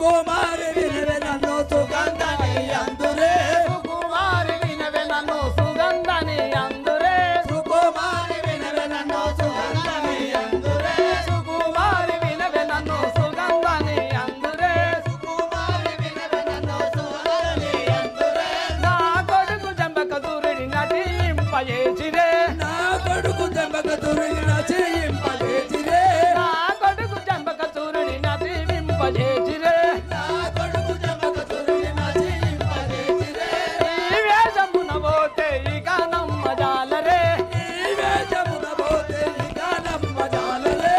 కుమారి వినవే నన్ను సుగంధని అందురే కుమారి వినవే నన్ను సుగంధని అందురే కుమారి వినవే నన్ను సుగంధని అందురే కుమారి వినవే నన్ను సుగంధని అందురే కుమారి వినవే నన్ను సుగంధని అందురే నా కొడుకు జంబక దూరిని నటింపజేసిరే నా కొడుకు జంబక దూరిని నటింపజేసిరే నా కొడుకు జంబక దూరిని నటింపజేసిరే నా కొడుకు జంబక దూరిని నటింపజేసిరే ఈ వేషమున పోతే ఇక నమ్మజాలరే ఈ వేషమున పోతే ఇక నమ్మజాలరే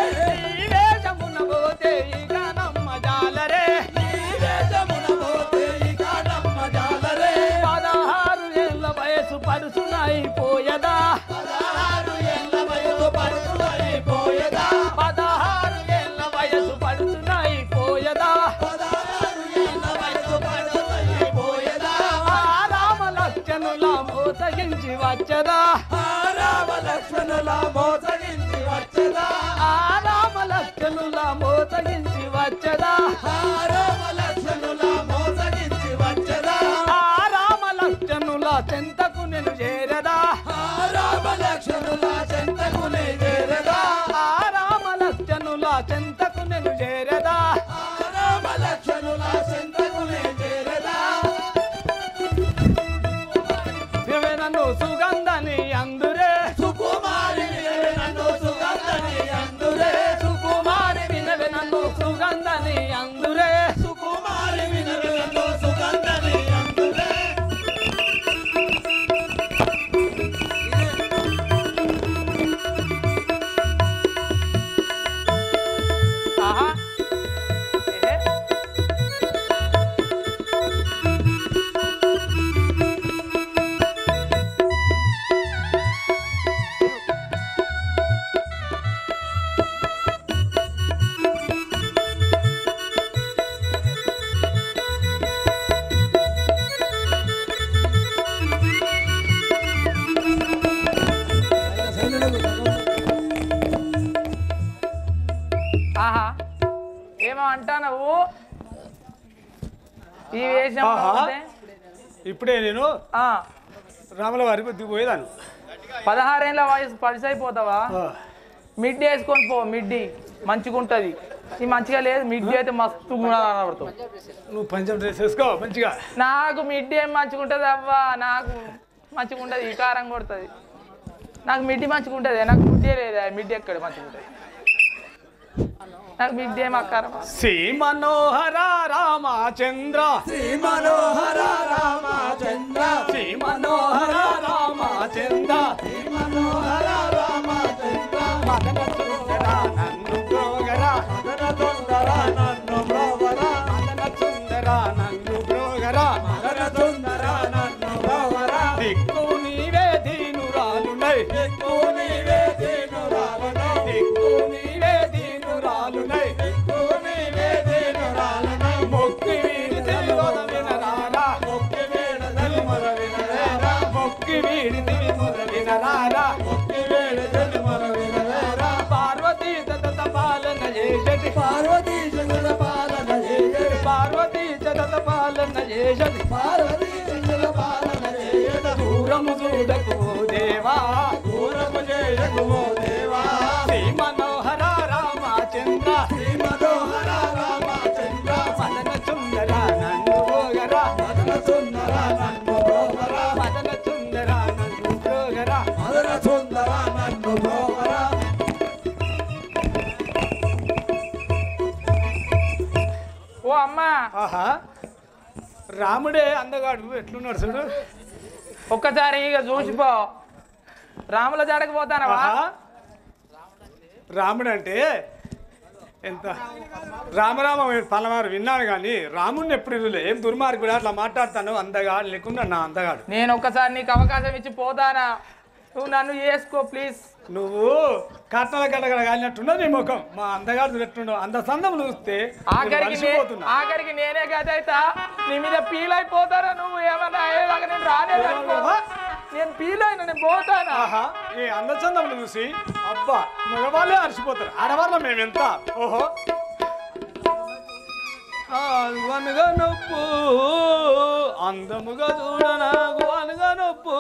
ఈ వేషమున పోతే ఇక నమ్మజాలరే ఈ వేషమున పోతే ఇక నమ్మజాలరే 16 ఏళ్ల వయసు పడుసునైపోయదా 16 ఏళ్ల వయసు పడుసునైపోయదా 16 ఏళ్ల వయసు పడుసునైపోయదా 16 ఏళ్ల వయసు పడుసునైపోయదా ఆ రామ లక్ష్మణుల మోసగించి వచ్చదా ఆ రామ లక్ష్మణుల మోసగించి వచ్చదా ఆ రామ లక్ష్మణుల మోసగించి వచ్చదా ఆ రామ లక్ష్మణుల మోసగించి వచ్చదా ఆ రామ లక్ష్మణుల చెంతకు నేను చేరదా ఆ రామ లక్ష్మణుల చెంతకు నే చేరదా ఆ రామ లక్ష్మణుల చెంతకు నేను చేరదా ఆ రామ లక్ష్మణుల చెంతకు నే చేరదా ఇవే నన్ను సుగంధని అందురే సుకుమారి వినవే నన్ను సుగంధని అందురే సుకుమారి వినవే నన్ను సుగంధని అందురే సుకుమారి వినవే నన్ను సుగంధని అందురే ఆహా ఏ ఆహా ఏమో అంటావు ఈ వేషం ఆహా. బాగుంది. ఇప్పుడే నేను ఆ, రాముల వారికి దిగిపోయేదాను 16 ఏళ్ళ వయసు పరిసైపోతావా మిడ్డీ వేసుకొని పో మిడ్డీ మంచిగా ఉంటుంది ఈ మంచిగా లేదు మిడ్డీ అయితే మస్తు కనబడుతుంది నువ్వు పంచం డ్రెస్ వేసుకో మంచిగా నాకు మిడ్డీ ఏం మంచిగా ఉంటుంది అవ్వా నాకు మంచిగా ఉంటుంది ఈ కారం కొడుతుంది నాకు మిడ్డీ మంచిగా ఉంటుంది నాకు మిడ్డీ లేదా మిడ్డీ ఎక్కడ మంచిగా ఉంటుంది నాకు మిడ్డీ ఏం అక్కారం శ్రీ మనోహర రామచంద్ర శ్రీ మనోహర రామచంద్ర శ్రీ మనోహర రామచంద్ర శ్రీ మనోహర రామచంద్ర మదన సుందర నన్ను బ్రోగరా మదన సుందర నన్ను బ్రోవరా మదన సుందర నన్ను బ్రోగరా మదన సుందర నన్ను బ్రోవరా దిక్కు నీవే దీనురాలునై దిక్కు నీవే దీనురాలునై దిక్కు నీవే దీనురాలునై దిక్కు నీవే దీనురాలునై మొక్కి వీడితే వినరారా మొక్కి వేడదలి మొర వినరేరా మొక్కి వీడితే వినరారా మొక్కి వేడదలి మొర వినరేరా పార్వతీ తత పాలన చేసటి పార్వతీ చంద్ర పాలన చేయడు పార్వతీ తత పాలన చేసటి పార్వతీ చంద్ర పాలన చేయడు దూరము చూడకు ఓ దేవా దూరము చేయకు ఓ దేవా శ్రీ మనోహర రామచంద్ర శ్రీ మనోహర రామచంద్ర మదన సుందర నన్ను భోగరా మదన సుందర నన్ను బ్రోవరా మదన సుందర నన్ను భోగరా మదన సుందర నన్ను బ్రోవరా ఓ అమ్మా ఆహా రాముడే అందగాడు ఎట్లున్నాడు చూడు ఒక్కసారి ఇక చూసిపో రాముల జాడకు పోతానవా ఆహా. రాముడు అంటే ఎంత రామరామ పలవారు విన్నాను కానీ రాముడిని ఎప్పుడు ఇవ్వలే ఏం దుర్మార్గుడు అట్లా మాట్లాడతాను అందగాడు లేకుండా నా అందగాడు నేను ఒక్కసారి నీకు అవకాశం ఇచ్చి పోతానా నువ్వు నన్ను చేసుకో ప్లీజ్ నువ్వు కట్నాల గడగడ కాలినట్టున్నది నీ ముఖం మా అందగాడు ఎట్లుండవు అంత సందం చూస్తే ఆఖరికి నేనే గదైతా నీ మీద ఫీల్ అయిపోతారా నువ్వు ఏమన్నా అయ్యేదాకా నేను రానేదనుకో నేను ఫీల్ అయినా నేను పోతానా ఆహా ఈ అందచందములు చూసి అబ్బా మగవాళ్ళే అరిచిపోతారు ఆడవాళ్ళ మేమెంత ఓహో అనగా నొప్పు అందముగా చూడనాగు అనగా నొప్పు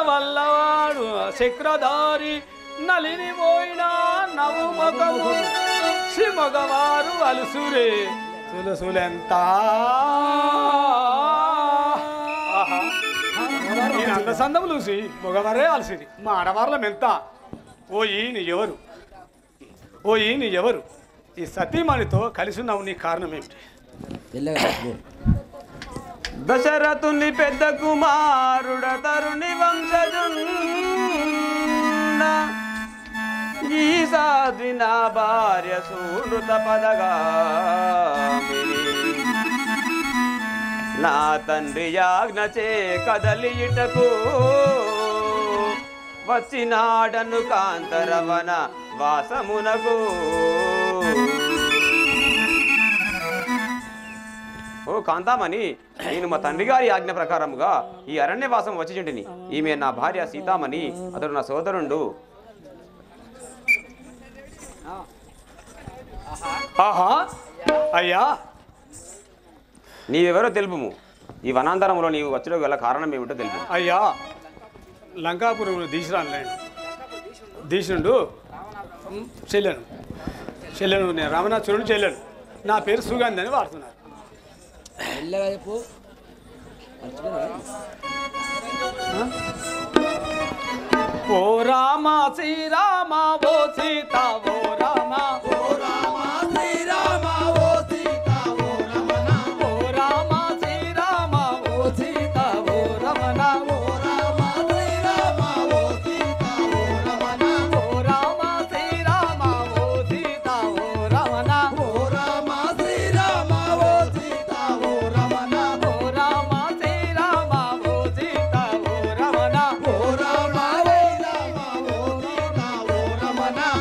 వల్లవాడు చక్రధారి నలిని పోయిన నవ్వు మొగము మగవారు అలుసురే సులసులెంత నేను అందసందము చూసి మగవారే అలసిరి మా ఆడవార్లం ఎంత ఓయి నీ ఎవరు ఓయి నీ ఎవరు ఈ సతీమణితో కలిసి ఉన్నావు నీ కారణం ఏమిటి దశరథుని పెద్ద కుమారుడ తరుణి వంశజుండ ఈ సాధ్వి నా భార్య సూనృత పదగా నా తండ్రి యాజ్ఞచే కదలియుటకు వచ్చినాడను కాంతరవన వాసమునకు ఓ కాంతామణి నేను మా తండ్రి గారి ఆజ్ఞ ప్రకారముగా ఈ అరణ్యవాసం వచ్చిచుంటిని ఈమె నా భార్య సీతామణి అతడు నా సోదరుండు ఆహా అయ్యా నీవెవరో తెలుపుము ఈ వనాంతరంలో నీవు వచ్చడం గల కారణం ఏమిటో తెలుపు అయ్యా లంకాపురం దీశరానులేండి దీశుండు చెల్లెను నేను రామనాథుడు చెల్లెను నా పేరు సుగంధి అని వాడుతున్నారు ఓ రామ శ్రీరామ ఓ సీత ఓ రామ ఓ రామ శ్రీరామ ఓ సీత ఓ రమణ ఓ రామ శ్రీరామ ఓ సీత ఓ రమణ ఓ రామ శ్రీరామ ఓ సీత ఓ రమణ ఓ రామ శ్రీరామ ఓ సీత ఓ రమణ ఓ రామ శ్రీరామ ఓ సీత ఓ రమణ ఓ రామ శ్రీరామ ఓ సీత ఓ రమణ ఓ రామ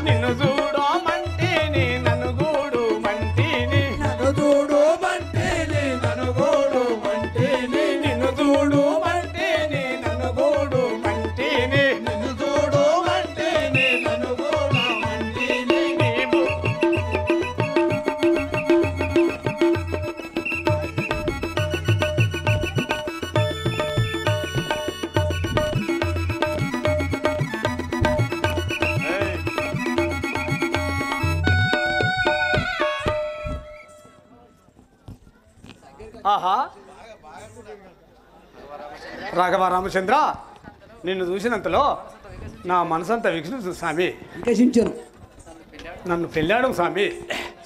నిన్ను చూడు మంటిని నన్ను గూడు మంటిని నన్ను చూడు మంటిని నన్ను గూడు మంటిని నిన్ను చూడు మంటిని నన్ను గూడు మంటిని నిన్ను చూడు మంటిని నన్ను గూడు మంటిని నీవు ఆహా రాఘవ రామచంద్ర నిన్ను చూసినంతలో నా మనసంతా వికసించు స్వామి వికసించను నన్ను పెళ్ళాడు స్వామి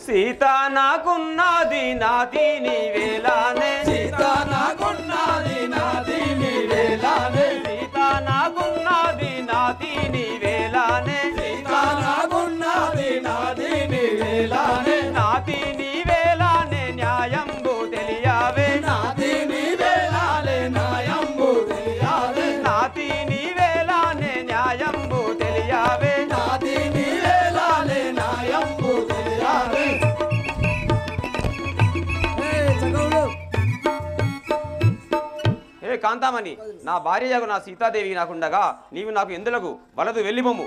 సీత నాకున్నది నాది నీవేలానే సీత నాకున్నది నాది నీవేలానే సీత నాకున్నది నాది నీవేలానే సీత నాకున్నది నాది నీవేలానే నాది నీవేలానే న్యాయంబు తెలియవే నాది నీవేలాలే నాయంబు తెలియాలే నాది నీవేలానే న్యాయంబు తెలియవే నాది నీవేలాలే నాయంబు తెలియాలే హే కాంతామణి నా భార్యకు నా సీతాదేవి నాకుండగా నీవు నాకు ఎందులకు వలదు వెళ్ళిపోము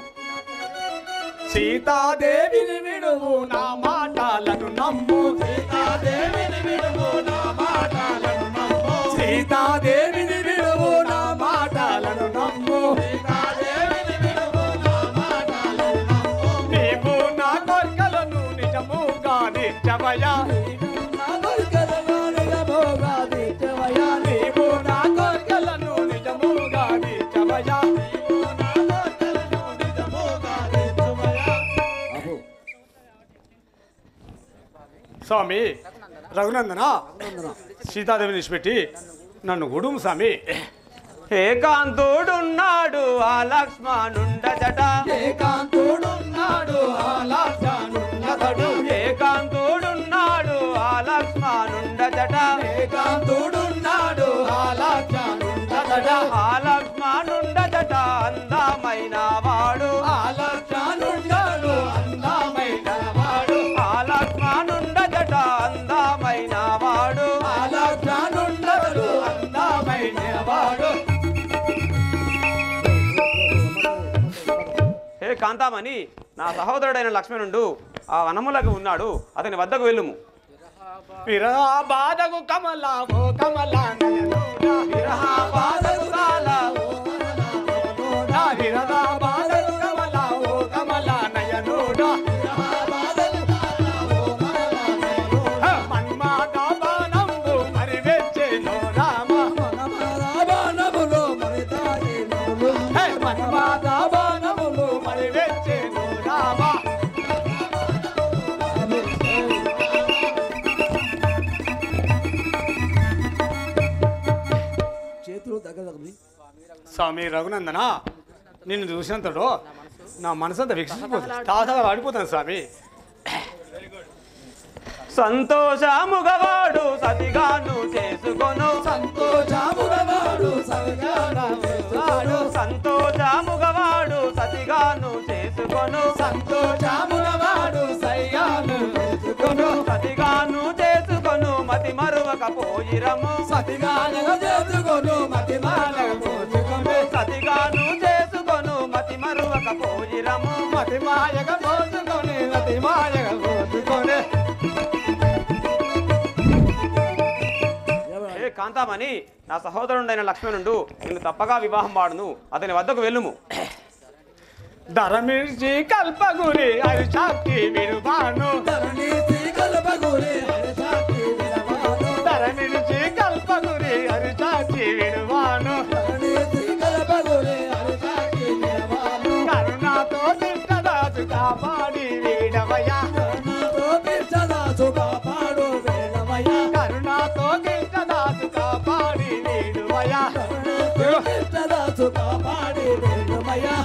సీతాదేవిని విడువు నా మాటలను నమ్ము సీతాదేవిని విడువు నా మాటలను నమ్ము సీతాదేవిని విడువు నా మాటలను నమ్ము సీతాదేవిని విడువు నా మాటలను నమ్ము నీవు నా కోరికలను నిజముగా నిత్యమయా నా కోరికలను నిజముగా తీర్చవయ్యా నీవు నా కోరికలను నిజముగా నిత్యమయా నా కోరికలను నిజముగా తీర్చవయ్యా స్వామి రఘునందన సీతాదేవిని విడిచిపెట్టి నన్ను గుడుము స్వామి ఏకాంతుడున్నాడు ఆ లక్ష్మణుండచట ఏకాంతుడున్నాడు ఆ లక్ష్మణుండతడు ఏకాంతుడున్నాడు ఆ లక్ష్మణుండచట ఏకాంతుడున్నాడు ఆ లక్ష్మణుండతడు ఆ లక్ష్మణుండచట అందమైన వాడు ఆ లక్ష్మణుండాడు అందమైన వాడు ఆ లక్ష్మణుండచట అందమైన వాడు ఆ లక్ష్మణుండడు అందమైన వాడు హే కాంతామణి నా సహోదరుడైన లక్ష్మణుడు ఆ వనములకు ఉన్నాడు అతని వద్దకు వెళ్ళుము విరహ బాధకు కమలా ఓ కమలా నయనోడా విరహ బాధకు కాలా ఓ కమలా విరహ బాధకు కమలా ఓ కమలా నయనోడా విరహ బాధకు కాలా ఓ కమలా నయనోడా మన్మథ బాణంబు మరి వెచ్చెను రామ మన్మథ బాణములు మరి తాగినములు మన్మథ బాణములు మరి వెచ్చెను రామ స్వామి రఘునందన నిన్ను చూసినంతలో నా మనసంతా వికసిపోతుంది తాతగా వాడిపోతాను స్వామి సంతోషముగవాడు సతిగాను చేసుకొను సంతోషముగవాడు సతిగాను చేసుకొను సంతోషముగవాడు సతిగాను చేసుకొను సంతోషముగవాడు సతిగాను చేసుకొను సతిగాను చేసుకొను మతి మరువక పోయిరము సతిగాను చేసుకొను మతి మరువక పోయిరము సతిగాను చేసుకొను మతి మరువక పోయిరము మతి మాయక పోసుకొని మతి మాయక పోసుకొని కాంతామని నా సహోదరుడైన లక్ష్మణుడు నిన్ను తప్పగా వివాహం వాడును అతని వద్దకు వెళ్ళుము ధరమిర్చి కల్పగురి అరిచాకి విడువాను ధరణిసి కల్పగురి అరిచాకి విడువాను ధరమిర్చి కల్పగురి అరిచాకి విడువాను ధరణిసి కల్పగురి అరిచాకి విడువాను కరుణాతో కృష్ణదాసు కాపాడి వీడవయ్యా కరుణాతో కృష్ణదాసు కాపాడు వేడవయ్యా కరుణాతో కృష్ణదాసు కాపాడి వీడువయ్యా కరుణాతో కృష్ణదాసు కాపాడి వేడవయ్యా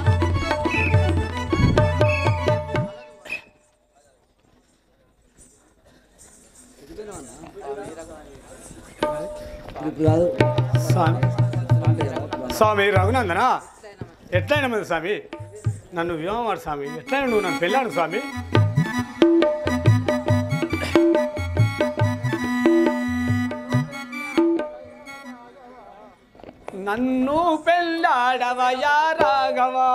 స్వామి రఘునందన ఎట్లయినా మంది స్వామి నన్ను వివాహం వాడు స్వామి ఎట్లయినా నువ్వు నన్ను పెళ్ళాడు స్వామి నన్ను పెళ్ళాడవయా రాఘవా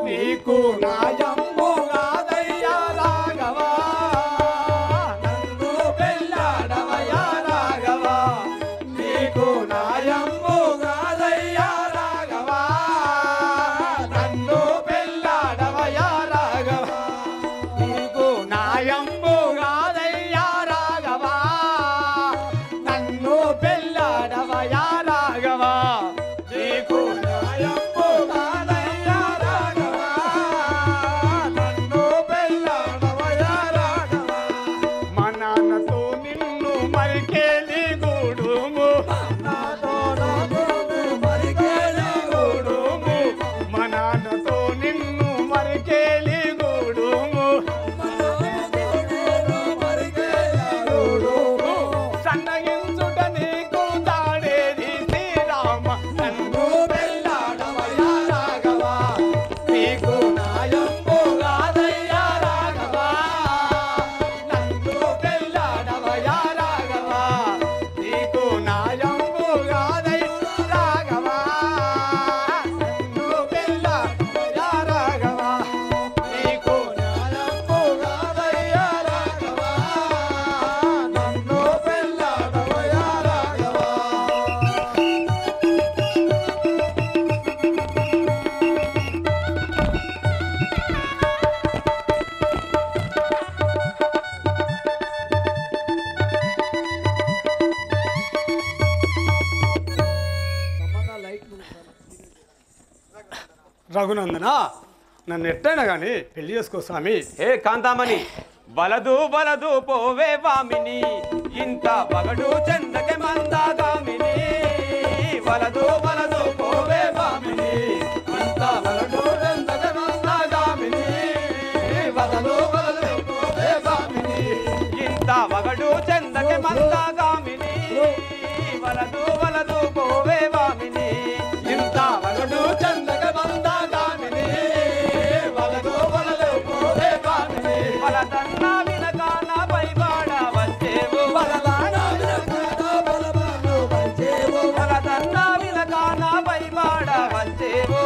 నీకు నాయమ్ము కాదయ్యా రాఘవా నన్ను పెళ్ళాడవయా రాఘవా నీకు నాయమ్ము కాదయ్యా రాఘవా నన్ను పెళ్ళాడవయా రాఘవా నీకు నాయమ్ము కాదయ్యా రాఘవా నన్ను పెళ్ళాడవయా రాఘవా నీకు నాయమ్ము కాదయ్యా రాఘవా నన్ను పెళ్ళాడవయా రాఘవా మా నాన్నతో నిన్ను మరికేలి గూడుము నాతో నాతో మరికేలి గూడుము మా నాన్నతో నిన్ను మరికేలి గూడుము సన్నగించుట నీకు దాడేది శ్రీరామ నన్ను పెళ్ళాడవయ్యా రాఘవా నీకు నాయమ్ము కాదయ్యా రాఘవా నన్ను పెళ్ళాడవయ్యా రాఘవా నీకు నాయమ్ము కాదయ్యా రాఘవా నన్ను పెళ్ళాడవయ్యా రాఘవా నీకు నాయమ్ము కాదయ్యా రాఘవా నన్ను పెళ్ళాడవయ్యా రాఘవా రఘునందన నన్ను ఎట్టైనా కానీ పెళ్లి చేసుకో స్వామి హే కాంతామణి బలదు బలదు పోవే వామిని ఇంత బగడు చెందకే మందాగామిని బలదు బలదు పోవే వామిని ఇంత బగడు చెందకే మందాగామిని బలదు బలదు పోవే వామిని ఇంత బగడు చెందకే మందాగామిని బలదు బలదు పోవే వామిని ఇంత బగడు చెందకే మందాగామిని బలదు బలదు పోవే వామిని బలదన్నా వినగాన పైబాడ వచ్చేవు బలదన్నా వినగాన పైబాడ వచ్చేవు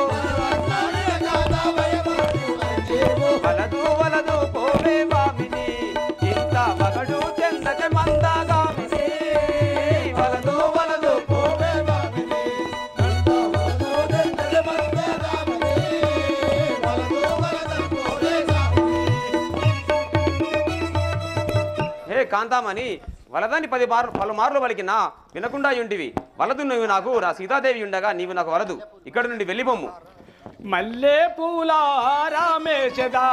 బలదు బలదు పోవే వామిని ఇంత బగడు చెందకే మందాగా కాంతామని వలదని పలుమార్లు పలికినా వినకుండా ఉంటివి. వలదు నువ్వు నాకు, నా సీతాదేవి ఉండగా నీవు నాకు వలదు. ఇక్కడ నుండి వెళ్ళిపోము. మల్లె పూల రామేశదా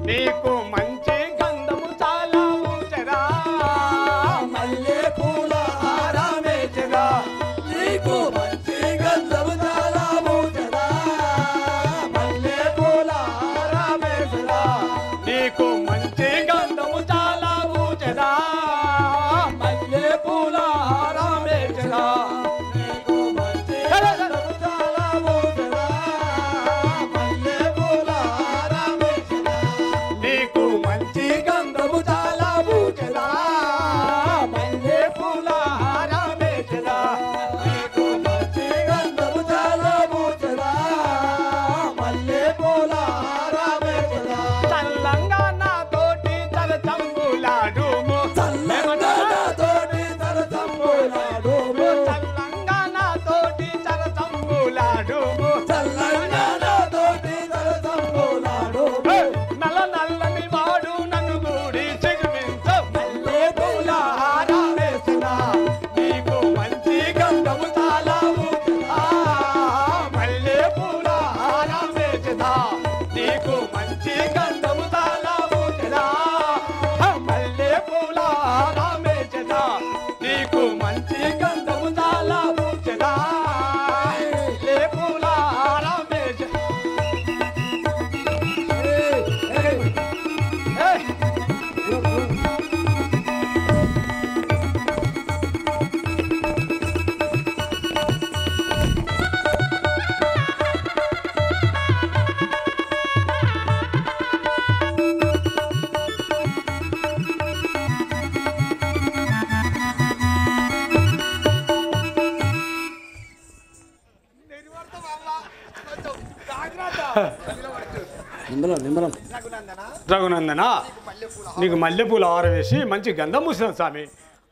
నీకు మంచి గంధము చాలా ఉంచదా. మల్లె పూల రామేశదా నీకు మంచి గంధము చాలా ఉంచదా. మల్లె పూల రామేశదా నీకు మంచి గంధము చాలా ఉంచదా. మల్లె పూల రామేశదా నీకు మంచి గంధము చాలా ఉంచదా. మల్లె పూల రామేశదా నీకు మంచి గంధము చాలా పూజదా. మల్లె పూల రామేశదా నీకు మంచి గంధము చాలా పూజదా. మల్లె పూల రామేశదా చల్లంగా నాతోటి చలచంబులాడుము. చల్లమనతోటి తలచంబులాడుము. చల్లంగా నాతోటి చలచంబులాడుము. చల్లమనతోటి తలచంబులాడుము. నల్ల నల్లని వాడు నన్ను గూడి చిగురించు. మల్లె పూల రామేశదా నీకు మంచి గంధము చాలా పూజదా. మల్లె పూల రామేశదా నీకు మంచి గంధము చాలా పూజదా. మల్లె పూల రామేశదా నీకు మంచి గంధము చాలా పూజదా. మల్లె పూల రామేశ రఘునందన నీకు మల్లెపూల ఆరవేసి మంచి గంధం పూసిన స్వామి.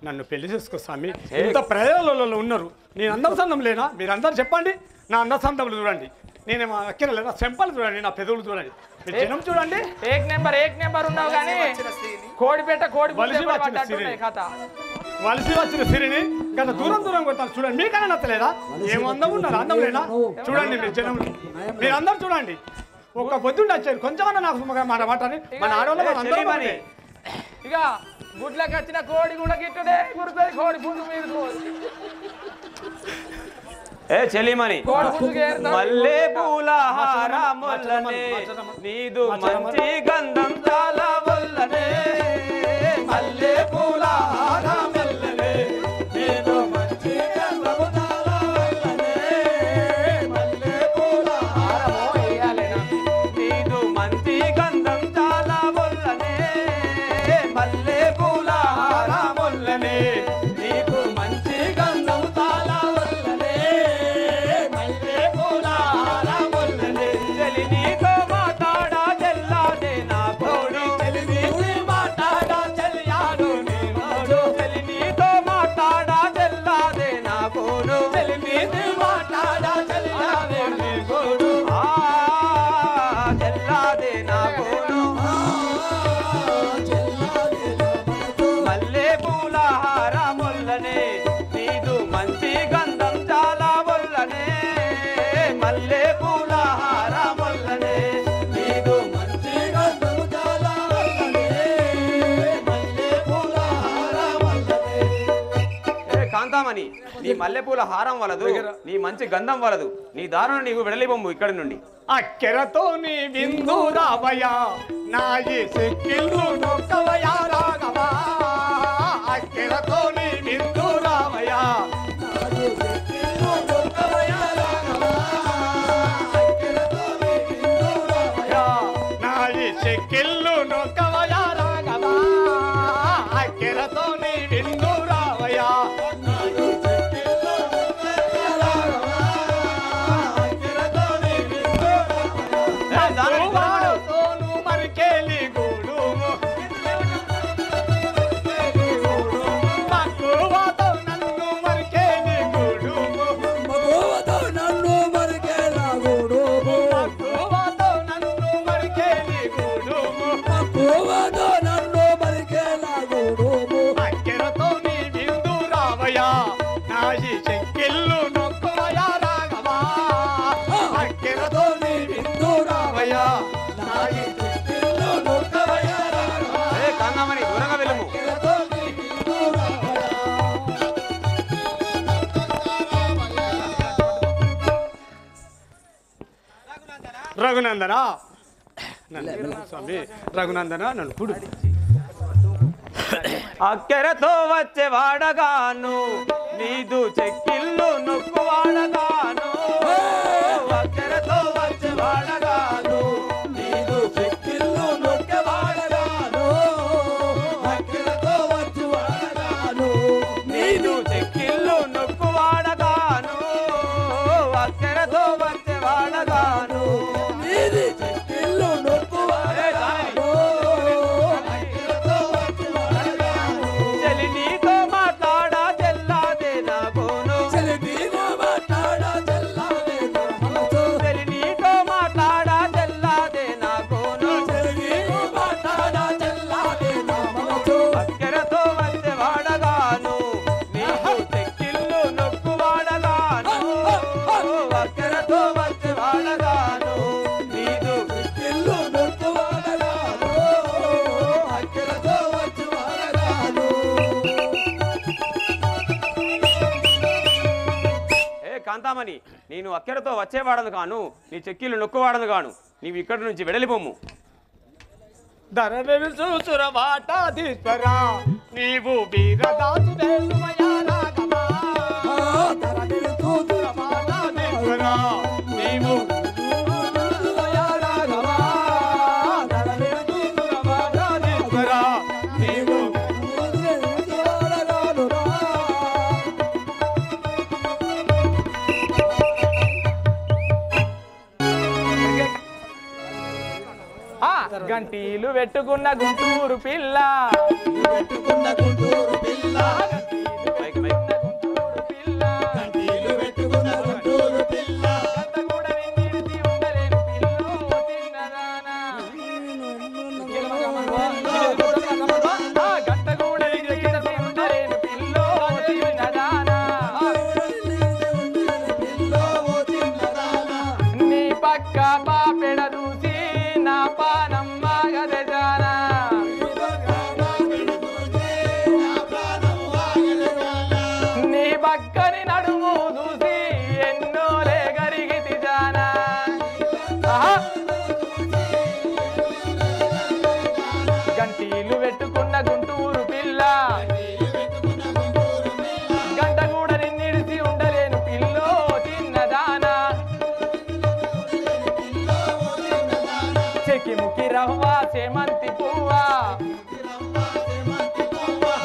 నన్ను పెళ్లి చేసుకో స్వామి. ఇంత ప్రజలలో ఉన్నారు, నేను అందసందం లేనా? మీరందరూ చెప్పండి. నా అందసందములు చూడండి, నేనేమో అక్కిన లేదా? చెంపలు చూడండి, నా పెదవులు చూడండి, మీరు జనం చూడండి. ఏక్ నెంబర్ ఉన్నావు కానీ కోడిపేట వలసి వచ్చిన సిరి. వలసి వచ్చిన సిరిని గత దూరం కొడతాను చూడండి. మీకన్నా నచ్చలేదా? ఏమో అందం ఉన్నారు, అందం లేనా? చూడండి మీరు జనం, మీరందరూ చూడండి. ఒక్క పొద్దుండి వచ్చారు, కొంచెమన్నా నాకు మాట మాట్లాడి మన ఆడవాళ్ళు ఇక గుడ్లకు వచ్చిన కోడి కూడా గిట్టడే గురుతుంది. కోడి పుంజు మీరు ఏ చెలిమని కోడి పుంజుకి ఏరుతాడు. మల్లె పూల హారములనే నీదు మంచి గంధం చాలా వల్లనే. మల్లె పూల హారములనే నీదు మంచి గంధము చాలా వల్లనే. మల్లె పూల హారము వేయాలేనా? నీదు మంచి గంధం చాలా వల్లనే. మల్లె పూల హారములనే నీకు మంచి గంధం చాలా వల్లనే. మల్లె పూల హారములనే చెలి నీతో మాట్లాడా చెల్లాదే నా కోడి. చెలి నీతో మాట్లాడా చెల్లాడు నీ వాడు. చెలి నీతో మాట్లాడా చెల్లాదే నా కోడు. చెలి నీతో మాట్లాడా చెల్లాదే నీ కోడు. చెల్లాదే నా కోడు. మల్లె పూల హారములనే నీదు మంచి గంధం చాలా వల్లనే. మల్లె పూల హారములనే నీదు మంచి గంధం చాలా వల్లనే. మల్లె పూల హారములనే. ఏ కాంతామణి, నీ మల్లెపూల హారం వలదు, నీ మంచి గంధం వలదు. నీ దారుణ నీవు వెడలిబొమ్ము ఇక్కడి నుండి. అక్కెరతో నీ విందు రావయ్యా, నాయి సిక్కిళ్ళు నొక్కవయా రాగవా. అక్కెరతో నీ విందు రావయ్యా, నాయి సిక్కిళ్ళు నొక్కవయా రాగవా. అక్కెరతో నీ విందు రావయ్యా, తోను మరికేలి గూడుము. రఘునందన స్వామి రఘునందన నన్ను పుడు అక్కెరతో వచ్చే వాడగాను నీదు చెక్కిళ్ళు నొక్కు వాడగాను అక్కెరతో వచ్చే వాడగాను నీదు చెక్కిళ్ళు నొక్కే వాడగాను అక్కెరతో వచ్చే వాడగాను నీదు చెక్కిళ్ళు నొక్కు వాడగాను అక్కెరతో వచ్చే వాడగాను నీది చెక్కిళ్ళు నొక్కు వాడగాను కాంతామణి నేను అక్కెరతో వచ్చేవాడను కాను నీ చెక్కిళ్ళు నొక్కువాడను కాను నీవు ఇక్కడి నుంచి వెడలిపోము ధరవేలు చూసుర వాటాధీశ్వరా నీవు వీరదాసు వేలుమయా రాఘవా ధరవేలు చూసుర వాటాధీశ్వరా నీవు వేలుమయా రాఘవా ధరవేలు చూసుర వాటాధీశ్వరా నీవు గంటీలు పెట్టుకున్న గుంటూరు పిల్ల నీ పక్క పాపెడ చూసి నా పానమ్మ గదజానా నీ పక్కని నడుము చూసి ఎన్నోలే గరిగితి జానా గంటీలు పెట్టుకున్న గుంటూరు పిల్ల గంట కూడా నిన్నిడిసి ఉండలేను పిల్లో చిన్నదానా చెకిముకి రవ్వ చేమంతి పువ్వా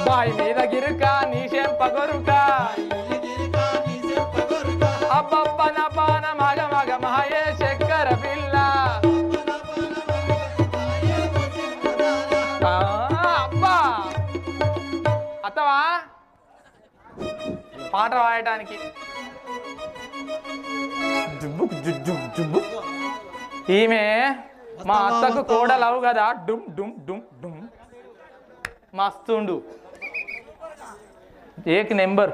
బాయి మీద గిరుక నీ చెంపగొరుక అబ్బబ్బన పాన మగ మగ మహే చక్కెర పిల్ల అబ్బా అత్తవా పాట రాయటానికి ఈమె మా అత్తకు కోడలవు కదా డుమ్ డుమ్ డుమ్ డుమ్ మస్తుండు ఏక్ నెంబర్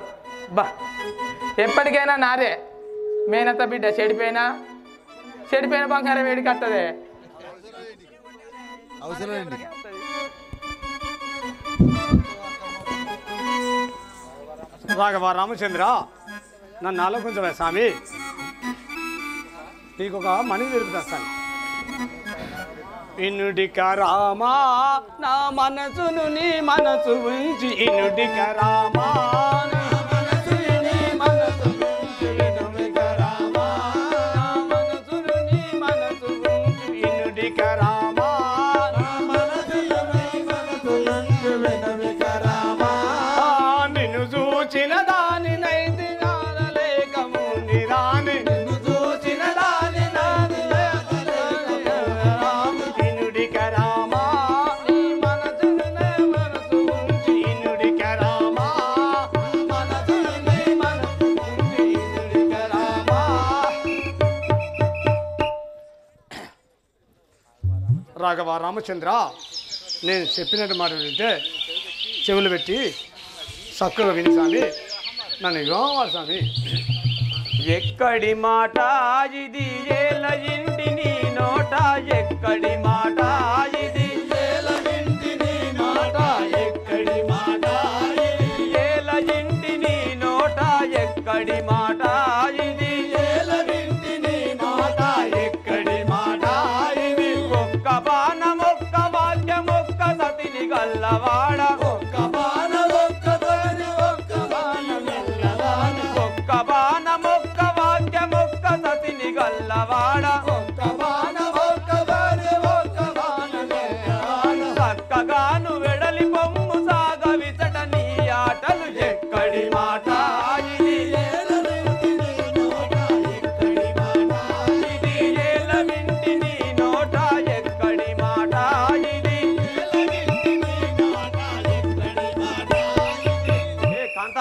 బా ఎప్పటికైనా నాదే మేనత్త బిడ్డ చెడిపోయిన బంగారం వేడికి వస్తుంది రాఘవ రామచంద్ర నన్ను ఆలోచించవే స్వామి నీకు ఒక మణి తెలుపుతాను ఇనుడిక రామా నా మనసును నీ మనసు ఉంచి ఇనుడిక రామా నా మనసును నీ మనసు ఉంచి ఇనుడిక రామా నా మనసును నీ మనసు ఉంచి ఇనుడిక రామా నా మనసును నీ మనసు ఉంచి ఇనుడిక రామా నిన్ను చూచిన దాని నైతి నారలేకము నిరాని నిన్ను చూచిన దాని రాఘవ రామచంద్ర నేను చెప్పినట్టు మాట వింటే చెవులు పెట్టి చక్కగా విని స్వామి నన్ను ఇవ్వాలి స్వామి ఎక్కడి మాట ఇది ఏల ఇంటి నీ నోట ఎక్కడి మాట ఇది ఏల ఇంటి నీ నోట ఎక్కడి మాట ఇది ఏల ఇంటి నీ నోట ఎక్కడి మాట ఇది ఏల ఇంటి నీ నోట ఎక్కడి మాట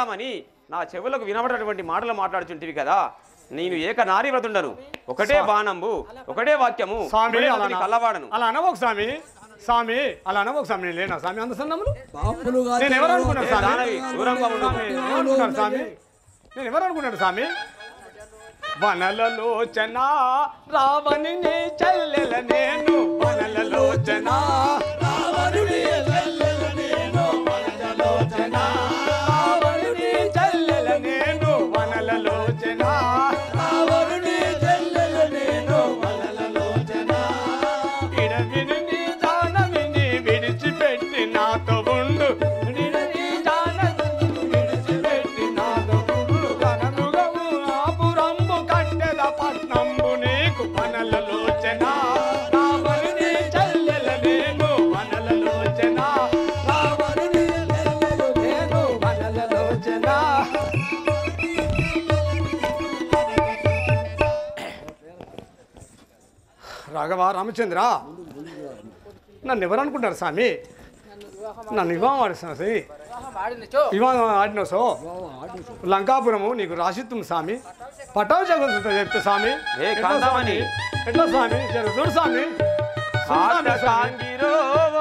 కాంతామని నా చెవులకు వినబడేటువంటి మాటలు మాట్లాడుచుంటివి కదా, నేను ఏక నారీ వ్రతుండను, ఒకటే బాణంబు ఒకటే వాక్యము కల్లవాడను. అలా అనవోకు స్వామి, స్వామి అలా అనవోకు స్వామి. నేను లేనా స్వామి అంత సన్నములు? నేను ఎవరు అనుకున్నాను స్వామి? నేను ఎవరు అనుకున్నాను స్వామి? వనలలోచన రావణి నీ చెల్లెల నేను, వనలలోచన రావణి నీ చెల్లెల నేను, వనలలోచన రావణి నీ చెల్లెల నేను, వనలలోచన రావణి నీ చెల్లెల నేను, వనలలోచన ఇడవిని నీ జానవిని విడిచిపెట్టి నాతో ఉండు, ఇడవిని జానవిని విడిచిపెట్టి నాతో ఉండు, కననుగము ఆపురంబు కట్టెద పట్నంబు నీకు, వనలలోచన రావణి నీ చెల్లెల నేను, వనలలోచన రావణి నీ చెల్లెల నేను, వనలలోచన. రాఘవ రామచంద్ర, నన్ను ఎవరు అనుకుంటారు స్వామి? నన్ను వివాహం ఆడిస్తున్నా స్వామి, వివాహం ఆడినావు సో లంకాపురము నీకు రాసిత్తం స్వామి, పటావు చెప్తా స్వామి. ఎట్లా స్వామి? చూడు స్వామి. ఆట కాంగిరో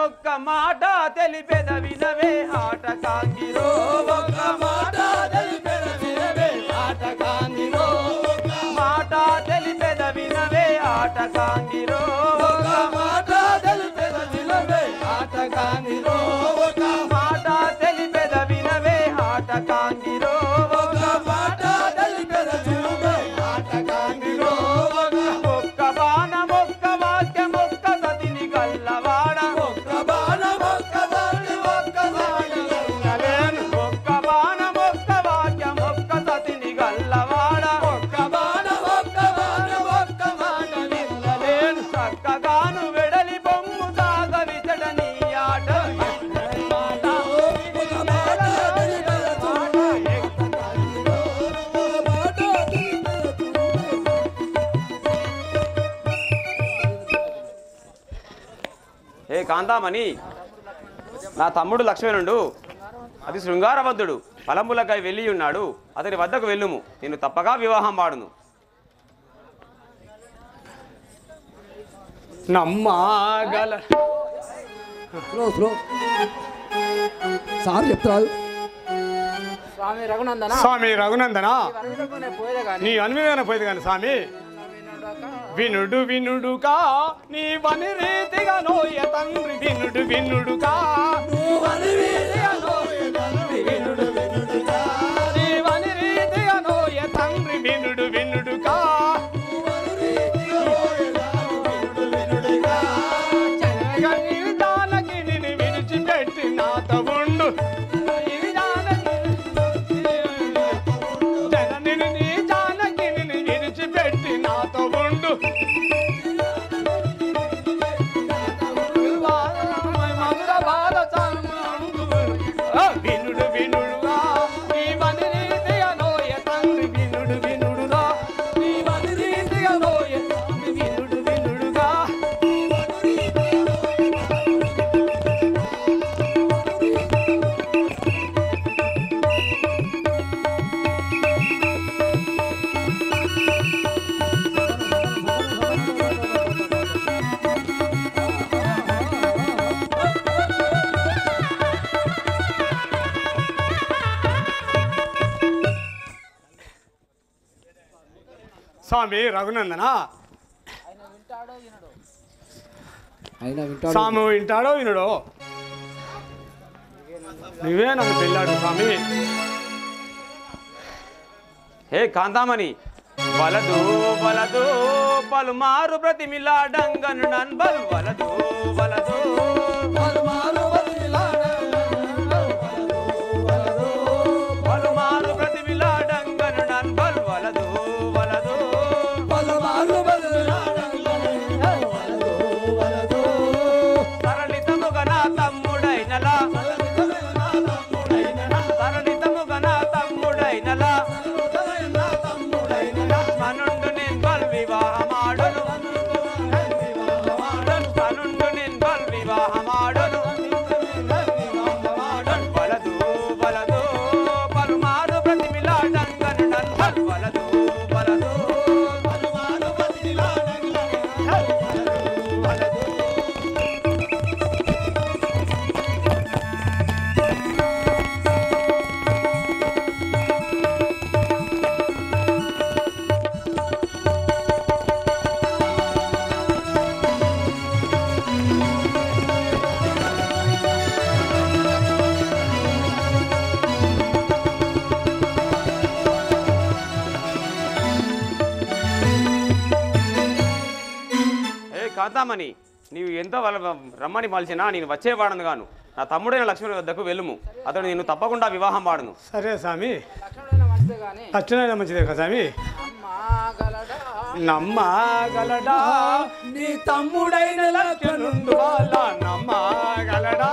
ఒక్క మాట తెలిపెద వినవే, ఆట కాంగిరో ఒక్క మాట తెలిపెద వినవే, ఆట కాంగిరో ఒక్క మాట తెలిపెద వినవే, ఆట కాంగిరో ఒక్క మాట తెలిపెద వినవే, ఆట కాంగిరో ఒక్క మాట తెలిపెద వినవే, ఆట కాంగిరో ఒక్క మాట తెలిపెద వినవే, ఆట కాంగిరో ఒక్క బాణం ఒక్క వాక్యం ఒక్క సతిని గల్లవాడ, ఒక్క బాణం ఒక్క సతి ఒక్క వాడి గల్లలేను, ఒక్క బాణం ఒక్క వాక్యం ఒక్క సతిని గల్లవాడ, ఒక్క బాణం ఒక్క వాక్యం ఒక్క మాట నిల్లలేను, చక్కగాను వెడలి బొమ్ము సాగ విచట నీ ఆట ఏ కాంతామణి, నా తమ్ముడు లక్ష్మణుడు అది శృంగారబద్ధుడు, పలంబులకై వెళ్ళి ఉన్నాడు, అతని వద్దకు వెళ్ళుము, నేను తప్పగా వివాహం వాడును. నమ్మగల సార్ చెప్తారు. స్వామి రఘునందన, నీ అనుమతిగానే పోయేది కానీ స్వామి. వినుడు వినుడుగా నీ వని రీతిగా నోయ తండ్రి, వినుడు వినుడుగా నీ వని రీతిగా నోయ తండ్రి, వినుడు వినుడుగా నీ వని రీతిగా నోయ తండ్రి, వినుడు వినుడుగా జనగని దానకి నిన్ను విడిచిపెట్టి నాతో ఉండు, జనని నీ జానకి నిన్ను విడిచిపెట్టి నాతో ఉండు, మధుర బాధ వినుడు వినుడుగా నీ వని రీతిగా నోయ తండ్రి, వినుడు వినుడుగా నీ వని రీతిగా నోయ తండ్రి, వినుడు వినుడుగా. స్వామి రఘునందన, స్వామి వింటాడో వినడో నువ్వే నన్ను పెళ్ళాడు స్వామి. హే కాంతామణి, వలదు వలదు పలుమారు ప్రతిమిలాడంగను నన్బల్, వలదు వలదు పలుమారు పలుమారు ప్రతిమిలాడంగను నన్బల్, వలదు వలదు సరళితముగా నా తమ్ముడైనలా, సరళితముగా నా తమ్ముడైనలా మనుండు నేను బల్ వివాహమాడును, మనుండు నేను బల్ వివాహమా కాంతామణి నీవు ఎంతో రమ్మని మలిచినా నేను వచ్చేవాడను గాను నా తమ్ముడైన లక్ష్మణుని వద్దకు వెళ్ళుము అతడు నేను తప్పకుండా వివాహం వాడును. సరే స్వామి, లక్ష్మణుడైనా మంచిదే కదా స్వామి. నమ్మగలడా నీ తమ్ముడైన లక్ష్మణుండు వాళ్ళ నమ్మగలడా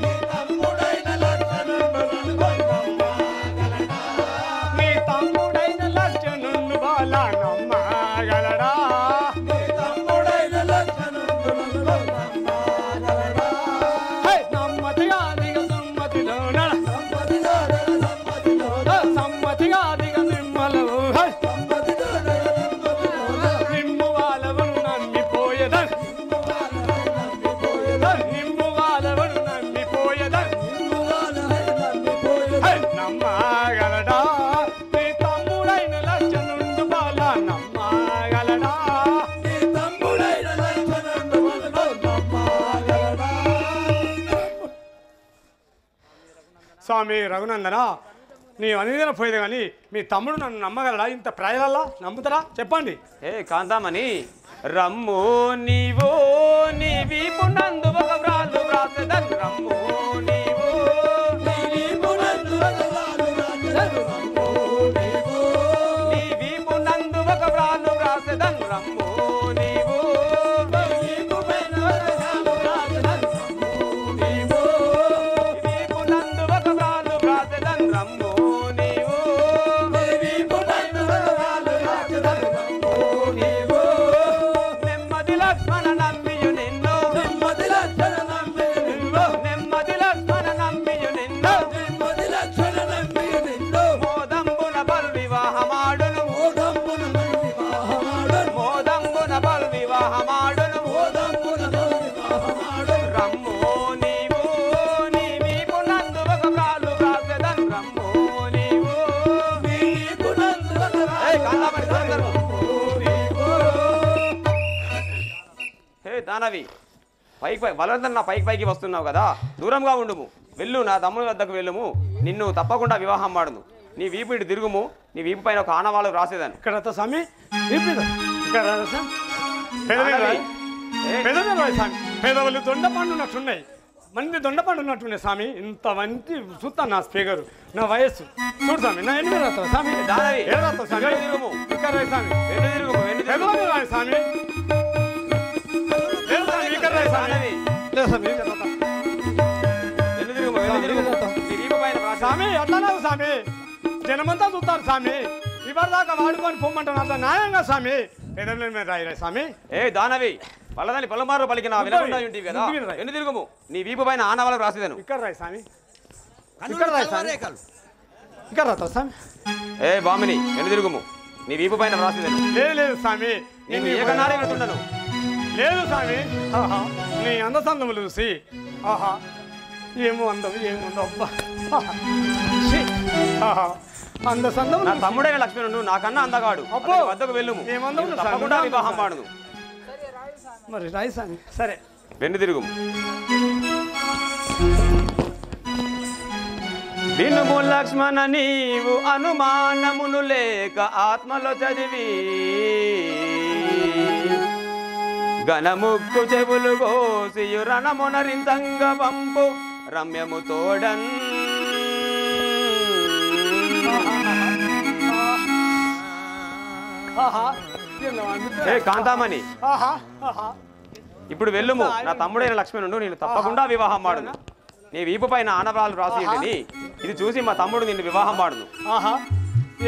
నీ తమ్ముడైన లక్ష్మణుండు నమ్మగలడా నీ తమ్ముడైన లక్ష్మణుడు వాళ్ళ నమ్మగలడా నీ తమ్ముడైన లక్ష్మణుండు నమ్మగలడా సమ్మతిగా దిగ సమ్మతిలోన సమ్మతిలోన సమ్మతిగా దిగ నిమ్మలు నిమ్ము వాళ్ళవను నమ్మిపోయేదన్ నిమ్ము వాళ్ళవను నమ్మిపోయేదన్ నమ్మగలడా నీ తమ్ముడైన లక్ష్మణుడు వాళ్ళ నమ్మగలడా నీ తమ్ముడైన లక్ష్మణుండు నమ్మగలడా స్వామి రఘునందన నీవు అనిదిన పోయేది కానీ మీ తమ్ముడు నన్ను నమ్మగలడా? ఇంత ప్రజలల్లా నమ్ముతారా చెప్పండి. ఏ కాంతామణి రమ్ము నీవు నీ వీపు నందు ఒక వ్రాలు వ్రాసెదన్ రమ్ము నీవు నీ వీపు నందు ఒక వ్రాలు వ్రాసెదన్ రమ్ము నీవు నీ వీపు నందు ఒక వ్రాలు వ్రాసెదన్ రమ్ము నీవు నీ వీపు పైన ఒక వ్రాలు వ్రాసెదన్ రమ్ము నీవు వీపు నందు ఒక వ్రాలు వ్రాసెదన్ రమ్ము నీవు నీ వీపు పైన ఒక వ్రాలు వ్రాసెదన్ రమ్ము నీవు నెమ్మది లక్ష్మణ నమ్మియు నిన్ను నెమ్మది లక్షణ నమ్మియు నిన్ను నెమ్మది లక్ష్మణ నమ్మియు నిన్ను నెమ్మది లక్షణ నమ్మియు నిన్ను మోదంబున బల్ వివాహమాడును ఓదంబున బలి వివాహమాడును మోదంబున బల్ వివాహమాడును ఓదంబున బలి వివాహమాడును రమ్ము నీవు నీ వీపు నందు ఒక వ్రాలు వ్రాసెదన్ రమ్ము నీవు నీ వీపు నందు ఒక ఏయ్ వ్రాలు కాంతామణి దూరంగా రు. నీవు హే దానవి పైకి బలవంతం నా పైకి వస్తున్నావు కదా దూరంగా ఉండుము వెళ్ళు నా తమ్ముడి వద్దకు వెళ్ళుము నిన్ను తప్పకుండా వివాహం మాడును నీ వీపు ఇటు తిరుగుము నీ వీపు పైన ఒక ఆనవాళ్ళు రాసేదాన్ని ఇక్కడ రా స్వామి ఇక్కడ రా స్వామి. దానవి, ఏ, పెదవులు రా స్వామి. పెదవులు దొండపండు ఉన్నట్టున్నాయి, మంది దొండపండు ఉన్నట్టున్నాయి స్వామి. ఇంత మంచి చూస్తాను నా స్పీకరు నా వయస్సు చూడు స్వామి. నా ఎన్ని రాస్తావు స్వామి? దానవి, ఏడు రాస్తావు స్వామి? వెన్ను తిరుగుము ఇక్కడ రా స్వామి. వెన్ను తిరుగుము వెన్ను తిరుగుము పెదవులు రా స్వామి. లేదు స్వామి, ఇక్కడ రా స్వామి. దానవి, లేదు స్వామి, ఇక్కడ రా. వెన్ను తిరుగుము వెన్ను తిరుగుము నీ వీపు పైన రాసే స్వామి ఎట్లా రావు స్వామి? జనమంతా చూస్తారు స్వామి. ఇవరి దాకా వాడుకొని పొమ్మంటాను అట్లా న్యాయంగా స్వామి. పెదవుల మీద రాయి స్వామి. ఏ దానవి పల్లదాని పలుమారు పలికిన వినకుండా ఉంటివి కదా వెన్ను తిరుగుము నీ వీపు పైన ఆనవాళ్ళు రాసేదాను ఇక్కడ రాయి స్వామి. ఇక్కడ రాయి స్వామి. ఇక్కడ రాస్తావు స్వామి. ఏ బామిని వెన్ను తిరుగుము నీ వీపు పైన రాసేదాను లేదు లేదు స్వామి. నేను ఏకనారే వెళ్తుండను లేదు స్వామి. ఆహా నీ అందసందములు చూసి ఆహా ఏమో అందం ఏముందో అబ్బా. ఆహా. ఛీ. ఆహా అందసందములు నా చూసి. తమ్ముడైన లక్ష్మణుడు నాకన్నా అందగాడు అబ్బో. అతని వద్దకు వెళ్ళుము ఏమందం నీకు స్వామి? తప్పకుండా వివాహం మాడును మరి రాయి స్వామి. సరే వెన్ను తిరుగుము వినుము లక్ష్మణ నీవు అనుమానమును లేక ఆత్మలో చదివి గణముక్కు చెవులు కోసియు రణమునరించంగ పంపు రమ్యము తోడన్ ఆహా ఏ కాంతామణి ఆహా ఆహా ఇప్పుడు వెళ్ళుము నా తమ్ముడైన లక్ష్మణుడు నేను తప్పకుండా వివాహం మాడును నీ వీపు పైన ఆనవాళ్ళు రాసి ఉంటని ఇది చూసి మా తమ్ముడు నిన్ను వివాహం మాడును ఆహా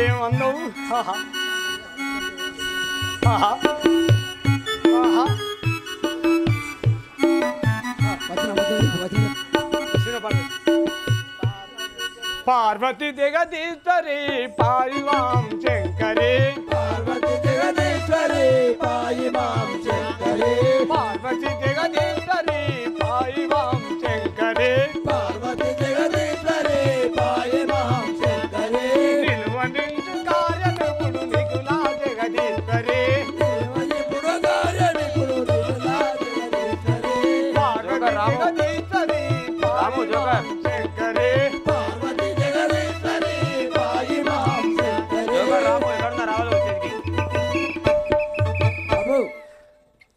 ఏమన్నావు? ఆహా ఆహా ఆహా పార్వతి జగదీశ్వరి పారివాం శంకరి పార్వతి జగదీశ్వరి పాయిమాం శంకరి పార్వతి జగదీశ్వరి పారివాం శంకరి పార్వతి జగదీశ్వరి పాయిమాం శంకరి నిలువనించు కార్యనిపుడు నికులా జగదీశ్వరి దేవనిపుడు కార్యనిపుడు నికులా జగదీశ్వరి పార్వతి రాము. జగదీశ్వరి రాము, జోకర్. శంకరి పార్వతి జగదీశ్వరి పాయిమాం శంకరి జోకర్ రాము ఎక్కడున్నా రావాలి వచ్చేది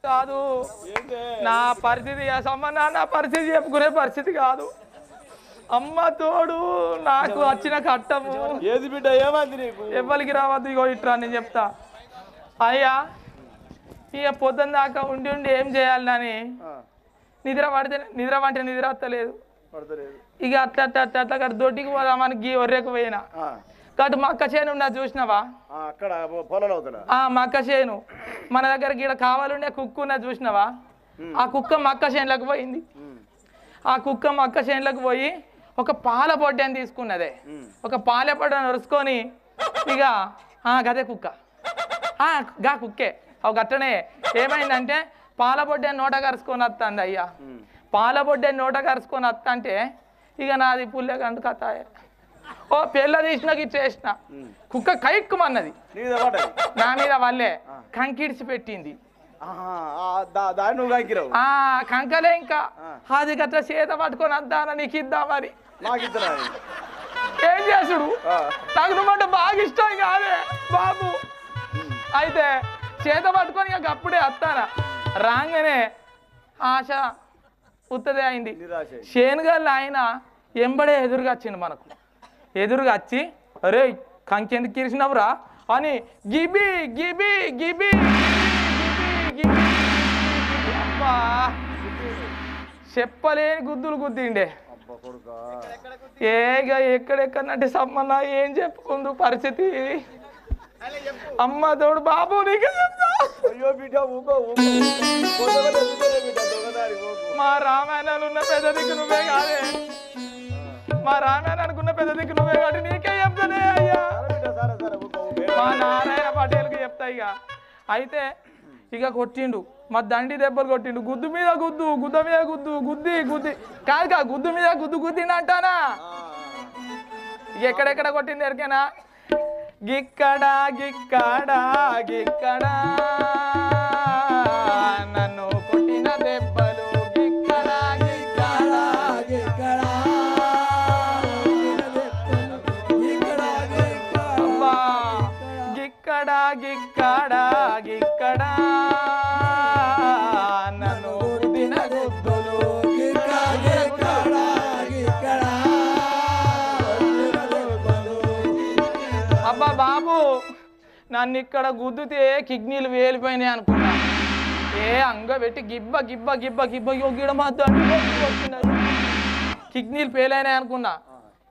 కాదు పరిస్థితి నా పరిస్థితి చెప్పుకునే పరిస్థితి కాదు. అమ్మ తోడు నాకు వచ్చిన కట్టము ఏది బిడ్డ ఏమంది నీకు? ఎవ్వరికి రావద్దు. ఇగో ఇట్రా నేను చెప్తా. అయ్యా ఇక పొద్దున్న దాకా ఉండి ఉండి ఏం చేయాలని నిద్ర అంటే నిద్ర వస్తలేదు. ఇక అట్లా అట్లా అట్లా అట్లా అక్కడ దొడ్డికి పోదామని గీ ఒర్రెకు పోయినా. కాబట్టి మా అక్క చేను ఉన్నది చూసినావా? అక్కడ పొలాలు అవుతున్నా మా అక్క చేను మన దగ్గర గీడ కావాలండే కుక్క ఉన్నది చూసినావా? ఆ కుక్క మా అక్క చేనులకు పోయింది. ఆ కుక్క మా అక్క చేనులకు పోయి ఒక పాల పొడ్డని తీసుకున్నదే. ఒక పాల పొడ్డని ఒరుసుకొని ఇక గదే కుక్క గా కుక్కే ఒక గట్టనే ఏమైందంటే పాల పొడ్డని నోట కరుచుకొని వస్తుంది. అయ్యా పాల పొడ్డని నోట కరుచుకొని వస్తా అంటే ఇక నాది పుల్లె కంటు కథాయే. ఓ పెళ్ళ తీసినాక ఇచ్చేసిన కుక్క కైక్కుమన్నది నా మీద వల్లే కంకిడిచి పెట్టింది. కంకలే ఇంకా అది గట్లా చేత పట్టుకొని వద్దానా నీకు ఇద్దామని ఏం చేసుడు. నాకు నువ్వంటే బాగా ఇష్టం కాదే బాబు. అయితే చేత పట్టుకొని ఇక అప్పుడే వస్తానా రాగానే ఆశ ఉత్తదే అయింది. శేనుగాళ్ళు ఆయన ఎంబడే ఎదురుగా వచ్చిండు. మనకు ఎదురుగా వచ్చి అరే కంకెందుకు కిరిసినవురా అని గిబి గిబి గిబి గిబి అబ్బా చెప్పలేని గుద్దులు గుద్దిండే. ఏగా ఎక్కడెక్కడంటే సమ్మన్న ఏం చెప్పుకుందు పరిస్థితి. అమ్మ తోడు బాబు నీకే చెప్తా. మా రామాయణాలు ఉన్న పెద్ద దిక్కు నువ్వే కాదే. మా రామాయణానికి పెద్ద దిక్కు నువ్వే కాబట్టి నీకే చెప్తానే అయ్యా. మా నారాయణ పటేల్కి చెప్తా ఇక. అయితే ఇక కొట్టిండు మా దండి దెబ్బలు కొట్టిండు. గుద్దు మీద గుద్దు గుద్ద మీద గుద్దు గుద్ది గుద్ది కాదు గుద్దు మీద గుద్దు గుద్దిండు అంటానా. ఇక ఎక్కడెక్కడ కొట్టింది ఎరికేనా? గిక్కడా గిక్కడా గిక్కడా నన్ను కొట్టిన దెబ్బలు గిక్కడా గిక్కడా గిక్కడా అబ్బా గిక్కడా గిక్కడా గిక్కడా నన్ను కొట్టిన గుద్దులు అబ్బా బాబు నన్ను ఇక్కడ గుద్దుతే కిడ్నీలు వేలిపోయినాయి అనుకున్నా. అంగ పెట్టి గిబ్బ గిబ్బ గిబ్బ గిబ్బ గిడ మా వచ్చినాయి కిడ్నీలు పేలైనాయి అనుకున్నా.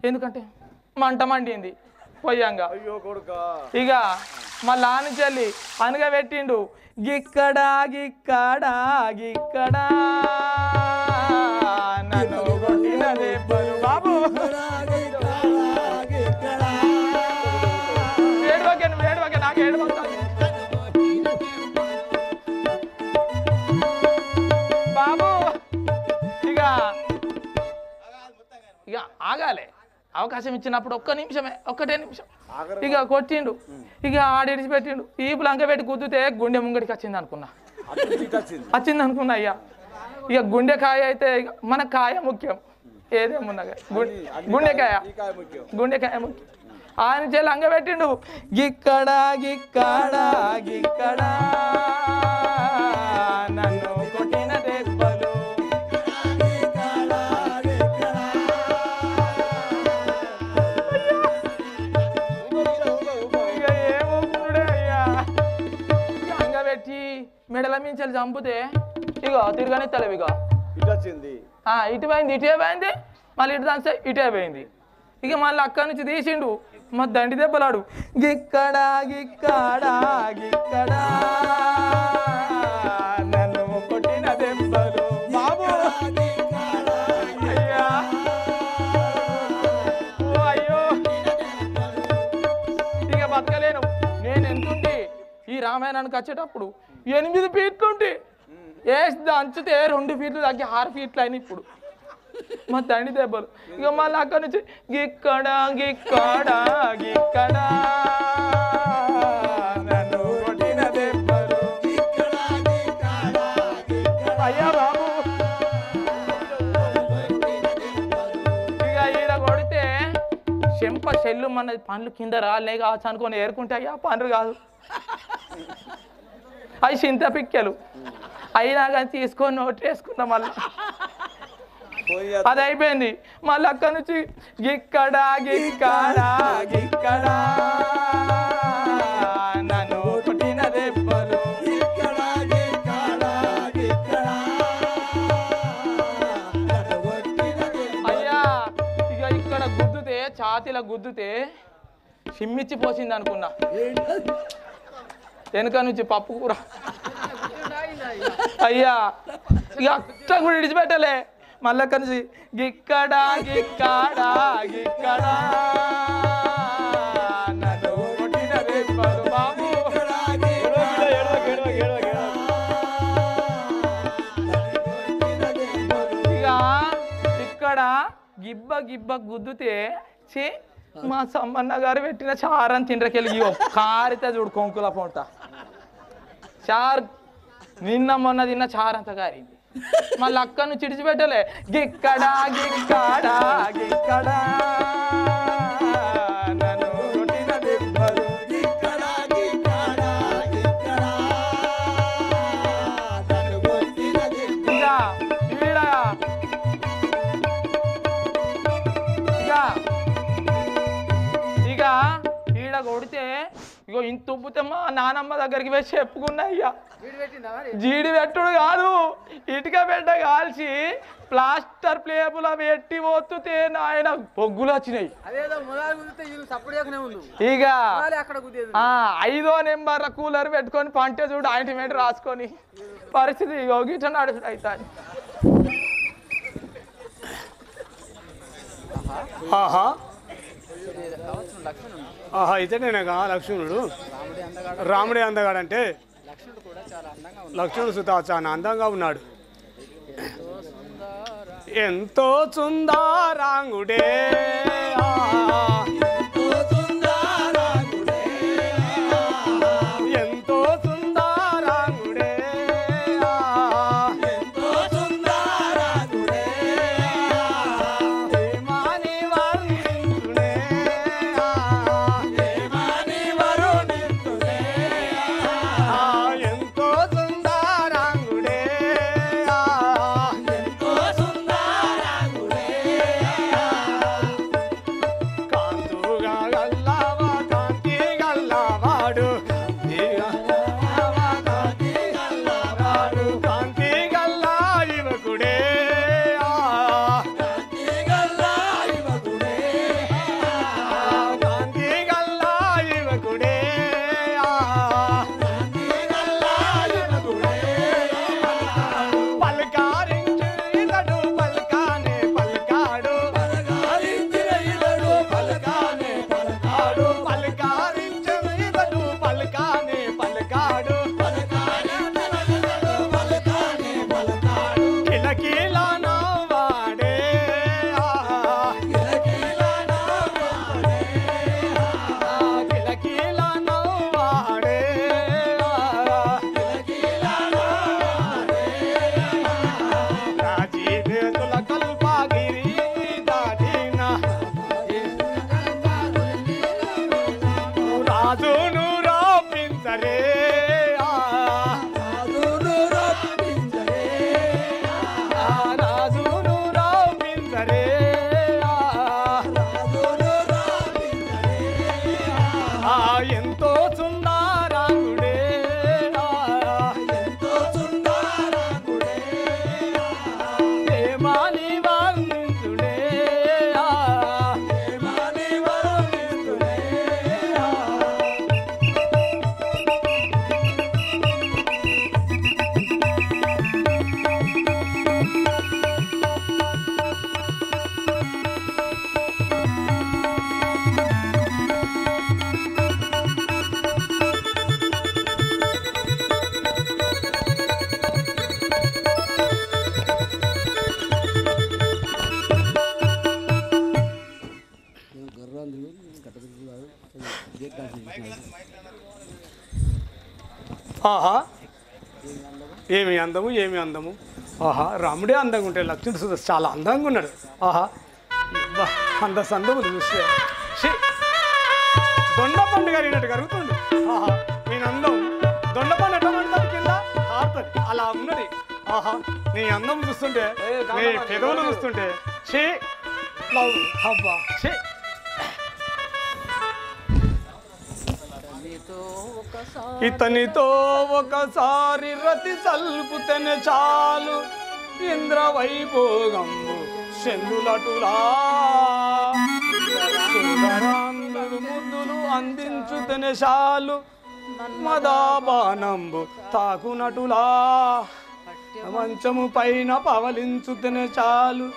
ఎందుకంటే మంట మండింది పోయాంగా. ఇక మళ్ళా నుంచి వెళ్ళి అనగా పెట్టిండు గిక్కడా గిక్కడా గిక్కడా నన్ను కొట్టిన దెబ్బలు బాబు. నాకు ఏడు బాబు. ఇక ఆగాలి అవకాశం ఇచ్చినప్పుడు ఒక్క నిమిషమే ఒక్కటే నిమిషం. ఇక కొట్టిండు ఇక ఆడిడిచి పెట్టిండు. ఈ లంక పెట్టి గుద్దుతే గుండె ముంగడికి వచ్చింది అనుకున్నా. వచ్చింది అనుకున్నా అయ్యా. ఇక గుండెకాయ అయితే ఇక మన కాయ ముఖ్యం ఏదేమున్నా గుండెకాయ గుండెకాయ ముఖ్యం. ఆయన చెల్లి లంగ పెట్టిండు గిక్కడా గిక్కడా గిక్కడా నన్ను కొట్టిన దెబ్బలు. ఇక ఏమవుతుండే అయ్యా. అంగ పెట్టి మెడల మించెలు చంపితే ఇక తిరగని తలవి ఇక ఇటు పోయింది ఇటే పోయింది మళ్ళీ ఇటు దాని ఇటే పోయింది. ఇక మళ్ళీ అక్కడి నుంచి తీసిండు మా దండి దెబ్బలాడు గిక్కడా గిక్కడా గిక్కడా నన్ను కొట్టిన దెబ్బలు బాబు. అయ్యా అయ్యో ఇక బతకలేను. నేను ఎంతుంటే ఈ రామాయణానికి వచ్చేటప్పుడు 8 ఫీట్లుంటే వేసి దంచితే 2 ఫీట్లు తగ్గి 6 ఫీట్లు అయినా ఇప్పుడు మా తండ్రి దెబ్బలు. ఇక మళ్ళీ అక్కడి నుంచి గిక్కడా గిక్కడా గిక్కడా నన్ను కొట్టిన దెబ్బలు అయ్యా బాబు. ఇక ఈడ కొడితే చెంప చెల్లు మన పండ్లు కింద రాలే కావచ్చు అనుకొని ఏరుకుంటే అయ్యా పండ్లు కాదు. అవి చింత పిక్కలు అయినా కానీ తీసుకొని నోట్ వేసుకున్నా మళ్ళీ అది అయిపోయింది మళ్ళీ అక్కడి నుంచి గిక్కడ గిక్కడ గిక్కడ నన్ను కొట్టిన దెబ్బలు అయ్యా ఇక ఇక్కడ గుద్దుతే ఛాతీల గుద్దుతే సిమ్మిచ్చి పోసింది అనుకున్నా వెనుక నుంచి పప్పు కూర అయ్యా ఇక అట్ట కూడా విడిచిపెట్టలే మళ్ళీ కలిసి గిక్కడ గిక్కడ గిక్కడ నన్ను కొట్టిన దెబ్బలు బాబు ఇక ఇక్కడ గిబ్బ గిబ్బ గుద్దుతే చే మా సమ్మన్న గారు పెట్టిన చారం తిండ్రకెళ్ళి కారితే చూడు కొంకుల పొంట చార్ నిన్న మొన్న తిన్న చారంత కారింది మళ్ళీ అక్కను చిడిచిపెట్టలే గిక్కడ గిక్కడ గిక్కడ నన్ను కొట్టిన దెబ్బలు గిక్కడ గిక్కడ గిక్కడ నన్ను కొట్టిన దెబ్బలు ఇక ఈడ కొడితే ఇగో ఇంత ఉబ్బుతే మా నానమ్మ దగ్గరికి పోయి చెప్పుకున్నా అయ్యా జీడి పెట్టుడు కాదు ఇటుక బిడ్డ కాల్చి ప్లాస్టర్ ప్లేపుల పెట్టి పోతే నాయన పొగ్గులు వచ్చినాయి ఇక 5వ నెంబర్ల కూలర్ పెట్టుకొని పంటే చూడు ఆయింట్మెంట్ రాసుకొని పరిస్థితి గిట్ట నడుచుడు అవుతాను ఆహా ఆహా ఇతనేనాగా లక్ష్మణుడు రాముడే అందగాడంటే లక్ష్మణుడు సుతా చాలా అందంగా ఉన్నాడు ఎంతో సుందరాంగుడే ఎంతో సుందరాంగుడే ఆహా ఏమి అందము ఏమి అందము ఆహా రాముడే అందంగా ఉంటే లక్ష్మణుడు సుధ చాలా అందంగా ఉన్నాడు ఆహా అంత సందము చూస్తే దొండ పండు కలిగినట్టు కరుగుతుంది ఆహా నేను అందం దొండ పండు ఎట్లా పండుతుంది ఆహా నీ అందం చూస్తుంటే ఏ, నీ కాంతమ్మ, పెదవులు ఎవరు? చూస్తుంటే ఛీ లవ్ అబ్బా ఛీ ఇతనితో ఒకసారి రతి సల్పుతెనే చాలు ఇంద్ర వైభోగంబు శందులటులా సుందరాంగులు ముద్దులు అందించుతెనే చాలు మదాబానంబు తాకునటులా మంచము పైన పవలించుతెనే చాలు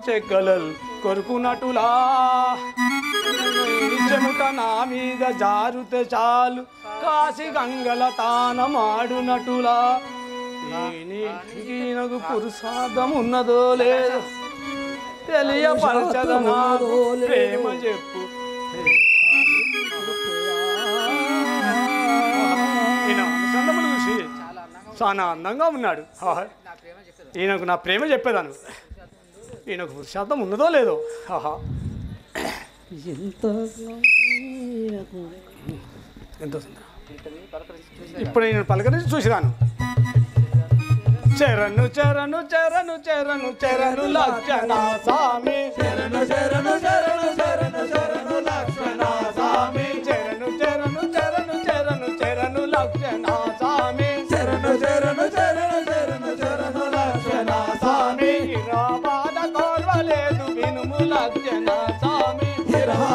చెక్కలలు కొరుకునటులా చెముట నా మీద జారుతే చాలు కాశీ గంగల తానమాడునటులా ఈయనకు పురుషార్థం ఉన్నదో లేదో తెలియపరచదనా ప్రేమ చెప్పు ఈయన అనుసంధములు చూసి చాలా అందంగా ఉన్నాడు ఈయనకు నా ప్రేమ చెప్పేదాను ఈయనకు పురుషార్థం ఉన్నదో లేదో ఆహా ఎంతో ఇప్పుడు నేను పలకరించి చూసినాను చరణు చరణు చరణు చరణు చరణు లక్షణ స్వామి శరణు శరణు శరణు శరణు శరణు లక్ష్మణ స్వామి చరణు చరణు చరణు చరణు చరణు లక్షణ స్వామి శరణు శరణు శరణు శరణు శరణు లక్ష్మణ స్వామి బాధ కోర్వలేదు వినుము లక్షణ స్వామి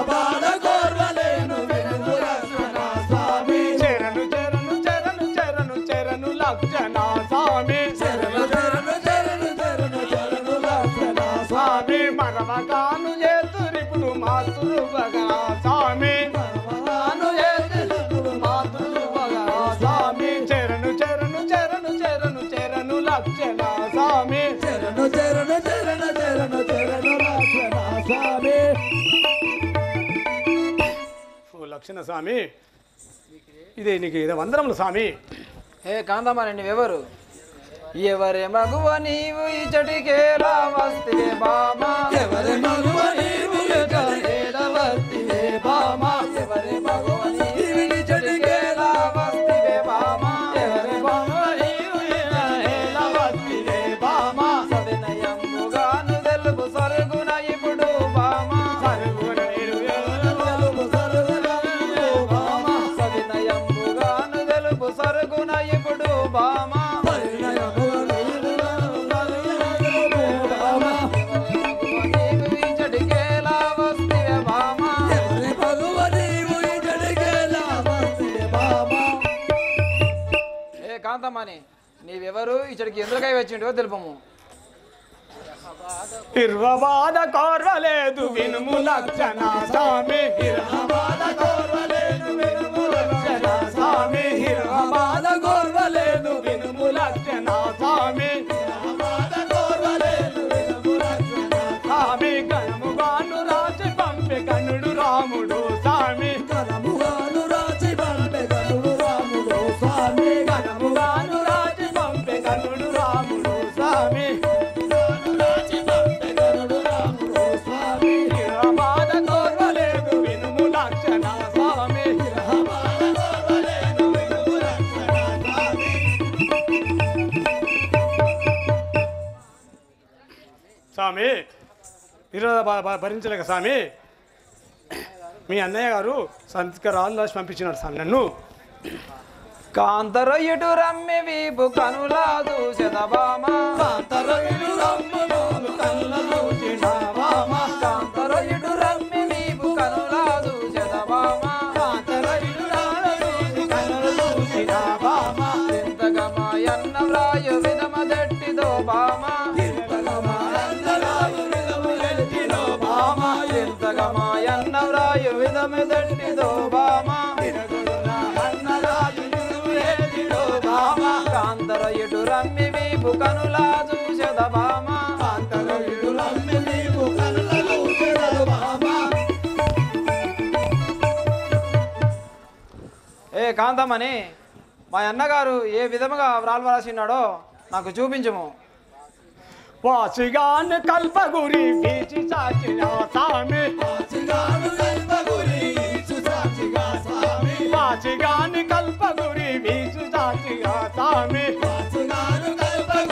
బాధ కోర్వలేను వినుము లక్ష్మణ స్వామి చరణు చరణు చరణు చరణు చరణు లక్షణ స్వామి శరణు శరణు శరణు శరణు శరణు లక్ష్మణ స్వామి మరవగాను చేతురిప్పుడు మాతృ భగనా స్వామి మరవగాను చేతురిప్పుడు మాతృ భగనా స్వామి చరణు చరణు చరణు చరణు చరణు లక్షణ స్వామి శరణు శరణు శరణు శరణు శరణు లక్ష్మణ స్వామి లక్షణ స్వామి ఇదే నీకు ఇదే వందరములు స్వామి హే కాంతమ్మ నువ్వెవరు ఎవరే మగువ నీవు ఇచ్చటికేలా వస్తే బామా ఎవరి మగువ నీవు ఇచ్చటికేలా వస్తే బామా ఎవరి మగువ నీవు ఇచ్చటికేలా వస్తే బామా ఎవరి మగువ నీవు ఇచ్చటికేలా వస్తే బామా సవినయంబుగాను తెలుపు సరుగున ఇప్పుడు బామా సరుగున తెలుగు సరుగున బామా సవినయంబుగాను తెలుపు సరుగున ఇప్పుడు బామా నీవు ఇచ్చటికేలా వస్తే బామా ఎవరి మగువ నీవు ఇచ్చటికేలా వస్తే బామా ఏ కాంతమ్మని నీవెవరు ఇచ్చడికి ఎందుకై వచ్చిండో తెలుపము ఇర్వబాధ కోర్వలేదు వినుము లక్షణ స్వామి బాధ కోర్వలేను వినుము లక్షణ స్వామి ఇర్వబాధ కోర్వలేదు వినుము లక్షణ స్వామి బాధ కోర్వలేను వినుము లక్షణ స్వామి గణముగాను రాసి పంపి కనుడు రాముడు స్వామి కనముగాను రాచి పంపె కనుడు రాముడు స్వామి గణముగాను రాసి పంపి కనుడు రాముడు స్వామి రాచి పంపె కనుడు రాముడు స్వామి ఇర్వబాధ కోర్వలేదు వినుము లక్షణ స్వామి బాధ కోర్వలేను వినుము లక్షణ స్వామి స్వామి ఈరోజు భరించలేక స్వామి మీ అన్నయ్య గారు సంస్కారాలు రాసి పంపించినారు స్వామి నన్ను కాంతరొయ్యుడు రమ్మి వీపు కనులాదు శతబామా కాంతరొయ్యుడు రమ్మి వీపు కనులాదు శతబామా కాంతరొయ్యుడు రమ్మి వీపు కనులాదు శతబామా కాంతరొయ్యుడు రమ్మి వీపు కనులాదు శతబామా ఎంతగమాయన్న వ్రాయు విధమదెట్టిదో బామా ఎంతగమాయన్న వ్రాయు విధమదెట్టిదో బామా కాంతరొయ్యుడు రమ్మి వీపు కనులాదు శతబామా కాంతరొయ్యుడు రమ్మి వీపు కనులాదు శతబామా ఏ కాంతమ్మని మా అన్నగారు ఏ విధముగా వ్రాల్వరాసినాడో నాకు చూపించము వాసిగాను కల్పగురి బీచి సాచిన స్వామి వాసిగాను కల్పగురి సుసాచిగా స్వామి వాసిగాను కల్పగురి బీచి సాచిగా స్వామి వాసిగాను కల్పగురి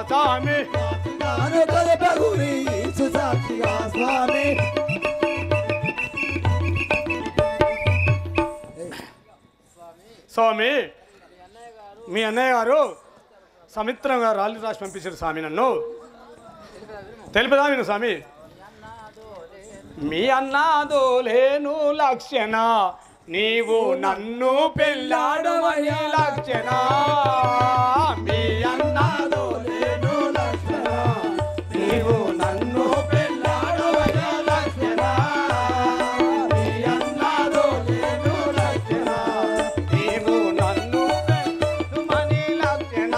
స్వామి నాను కలపగురి సుసాక్షిగా స్వామి స్వామి మీ అన్నయ్య గారు సమిత్రం గారు రాళ్ళు రాసి పంపించారు స్వామి నన్ను తెలుపుదా విను స్వామి మీ అన్నాదో లేను లక్షణ నీవు నన్ను పెళ్ళాడమని లక్షణ మీ అన్నాదో లేను లక్షణ నీవు నన్ను పెళ్ళాడమని లక్షణ మీ అన్నాదో లేను లక్షణ నీవు నన్ను పెళ్ళమని లక్షణ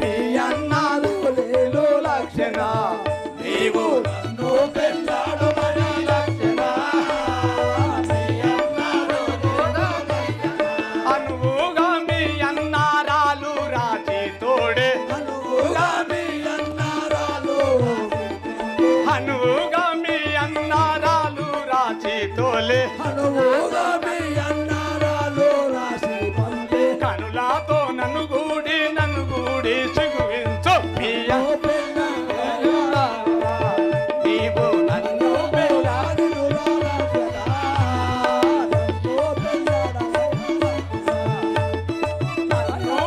మీ అన్నాదో లేను లక్షణ నీవు నన్ను పెళ్ళాడమని లక్షణ అనువుగా మీ అన్నారాలు రాజీ తోడే అనువుగా మీ అన్నారాలు రాజీ తోలే కనులాతో నన్ను గూడి సిగువించు మీ నీవు నన్ను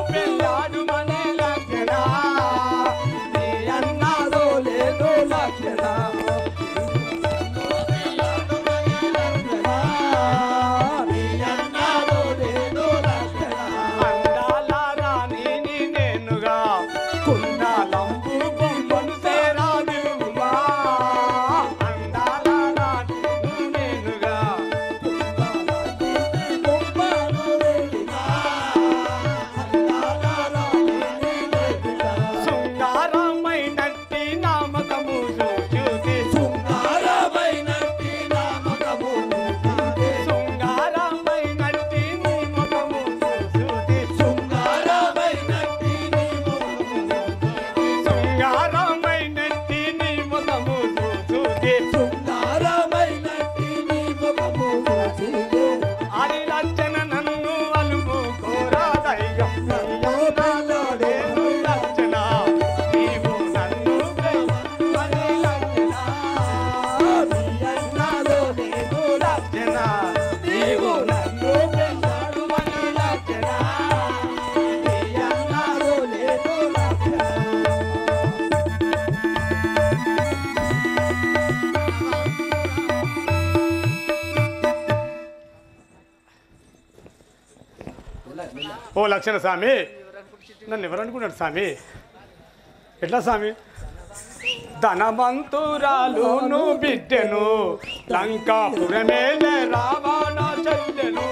పెళ్ళాడు మనే లక్షణ నీ అన్నాదో లేదో లక్షణ అందాల రాణి నేనుగా కుండాలంబు బొమ్మను తేరా దిలుగా అందాల రాణి నేనుగా శృంగారమైనట్టి నామకము చూసి శృంగారమైనట్టి నీ ముఖము చూసి శృంగారమైనట్టి నీ ముఖము చూసి అది లక్షణ నన్ను అలుపు కోరా దైవం లేను లక్షణ నీవు నన్ను పెళ్ళాడమని లక్షణ లేను లక్షణ నీవు నన్ను పెళ్ళాడమని లక్షణ నీ అన్నాదో లేను లక్షణ ఓ లక్షణ స్వామి నన్ను ఎవరు అనుకున్నాడు స్వామి ఎట్లా స్వామి ధనవంతురాలును బిడ్డెను లంకాపురమేలే రావణ చెల్లెను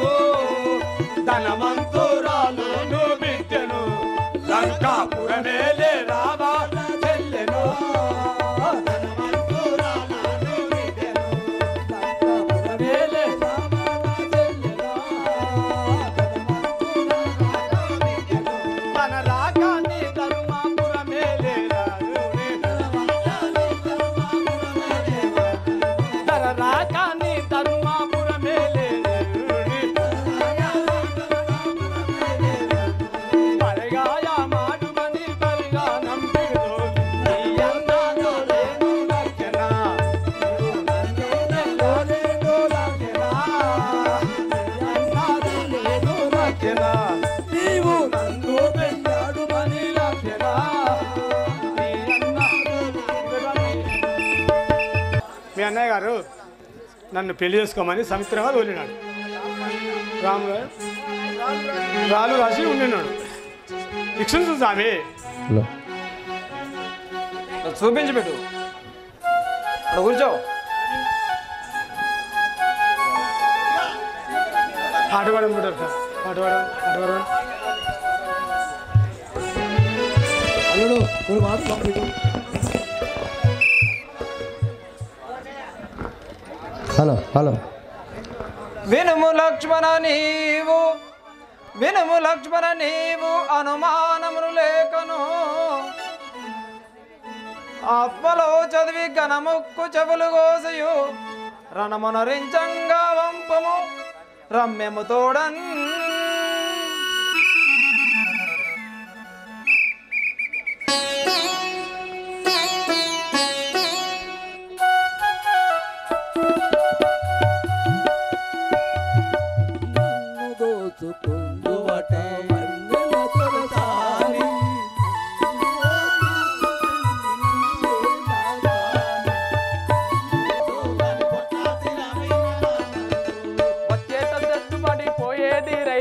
ధనవంతురాలును బిడ్డెను లంకాపురమేలే రావణ చెల్లెను ధనవంతురాలును బిడ్డెను లంకాపురమేలే తన రాకాన్ని ధర్మాపురమేలే రాజుని తన రాకాన్ని ధర్మాపురమేలే పరిగాయ మాటుమని పరిగా నంపిదో నీ అన్నాదో లేను లక్షణ లేను లక్షణ అన్నాదో లేను లక్షణ నీవు నన్ను పెళ్ళాడమని లక్షణ నీ అన్నాదో మీ అన్నయ్య గారు నన్ను పెళ్లి చేసుకోమని సమిత్రంగా తోలినాడు రాము రాళ్ళు రాసి ఉండినాడు ఇక్షను స్వామి చూపించి పెట్టు అక్కడ కూర్చో ఆటవాడం కూడా ఆటవాడం అల్లుడు ఇప్పుడు మాత్రం పంపిడు. హలో వినుము లక్ష్మణ నీవు అనుమానమును లేకను ఆత్మలో చదివి ఘనముక్కు చెవులు కోసయు రణమునరించంగా వంపము రమ్యము తోడన్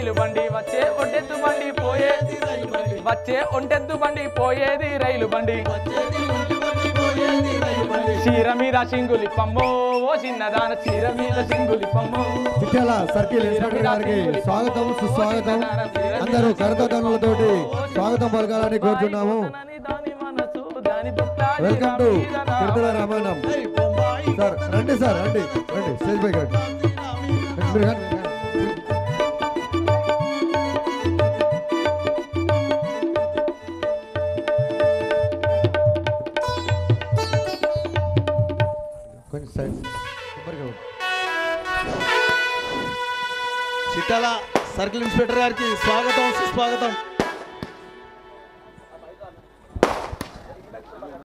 రైలు బండి వచ్చే ఒంటెద్దు బండి పోయేది రైలు బండి వచ్చే ఒంటెద్దు బండి పోయేది రైలు బండి చీర మీద సింగులి పమ్మో ఓ చిన్నదాన చీర మీద సింగులి పమ్మో చిట్యాల సర్కిల్ ఇన్స్పెక్టర్ గారికి స్వాగతం సుస్వాగతం అందరూ కరతాళములతోటి స్వాగతం పలకాలని కోరుతున్నాము welcome to Tirumala Ramayanam sir రండి రండి స్టేజ్ పైకి రండి మీరు రండి. కొంచెం సైడ్ చిట్టాల సర్కిల్ ఇన్స్పెక్టర్ గారికి స్వాగతం సుస్వాగతం.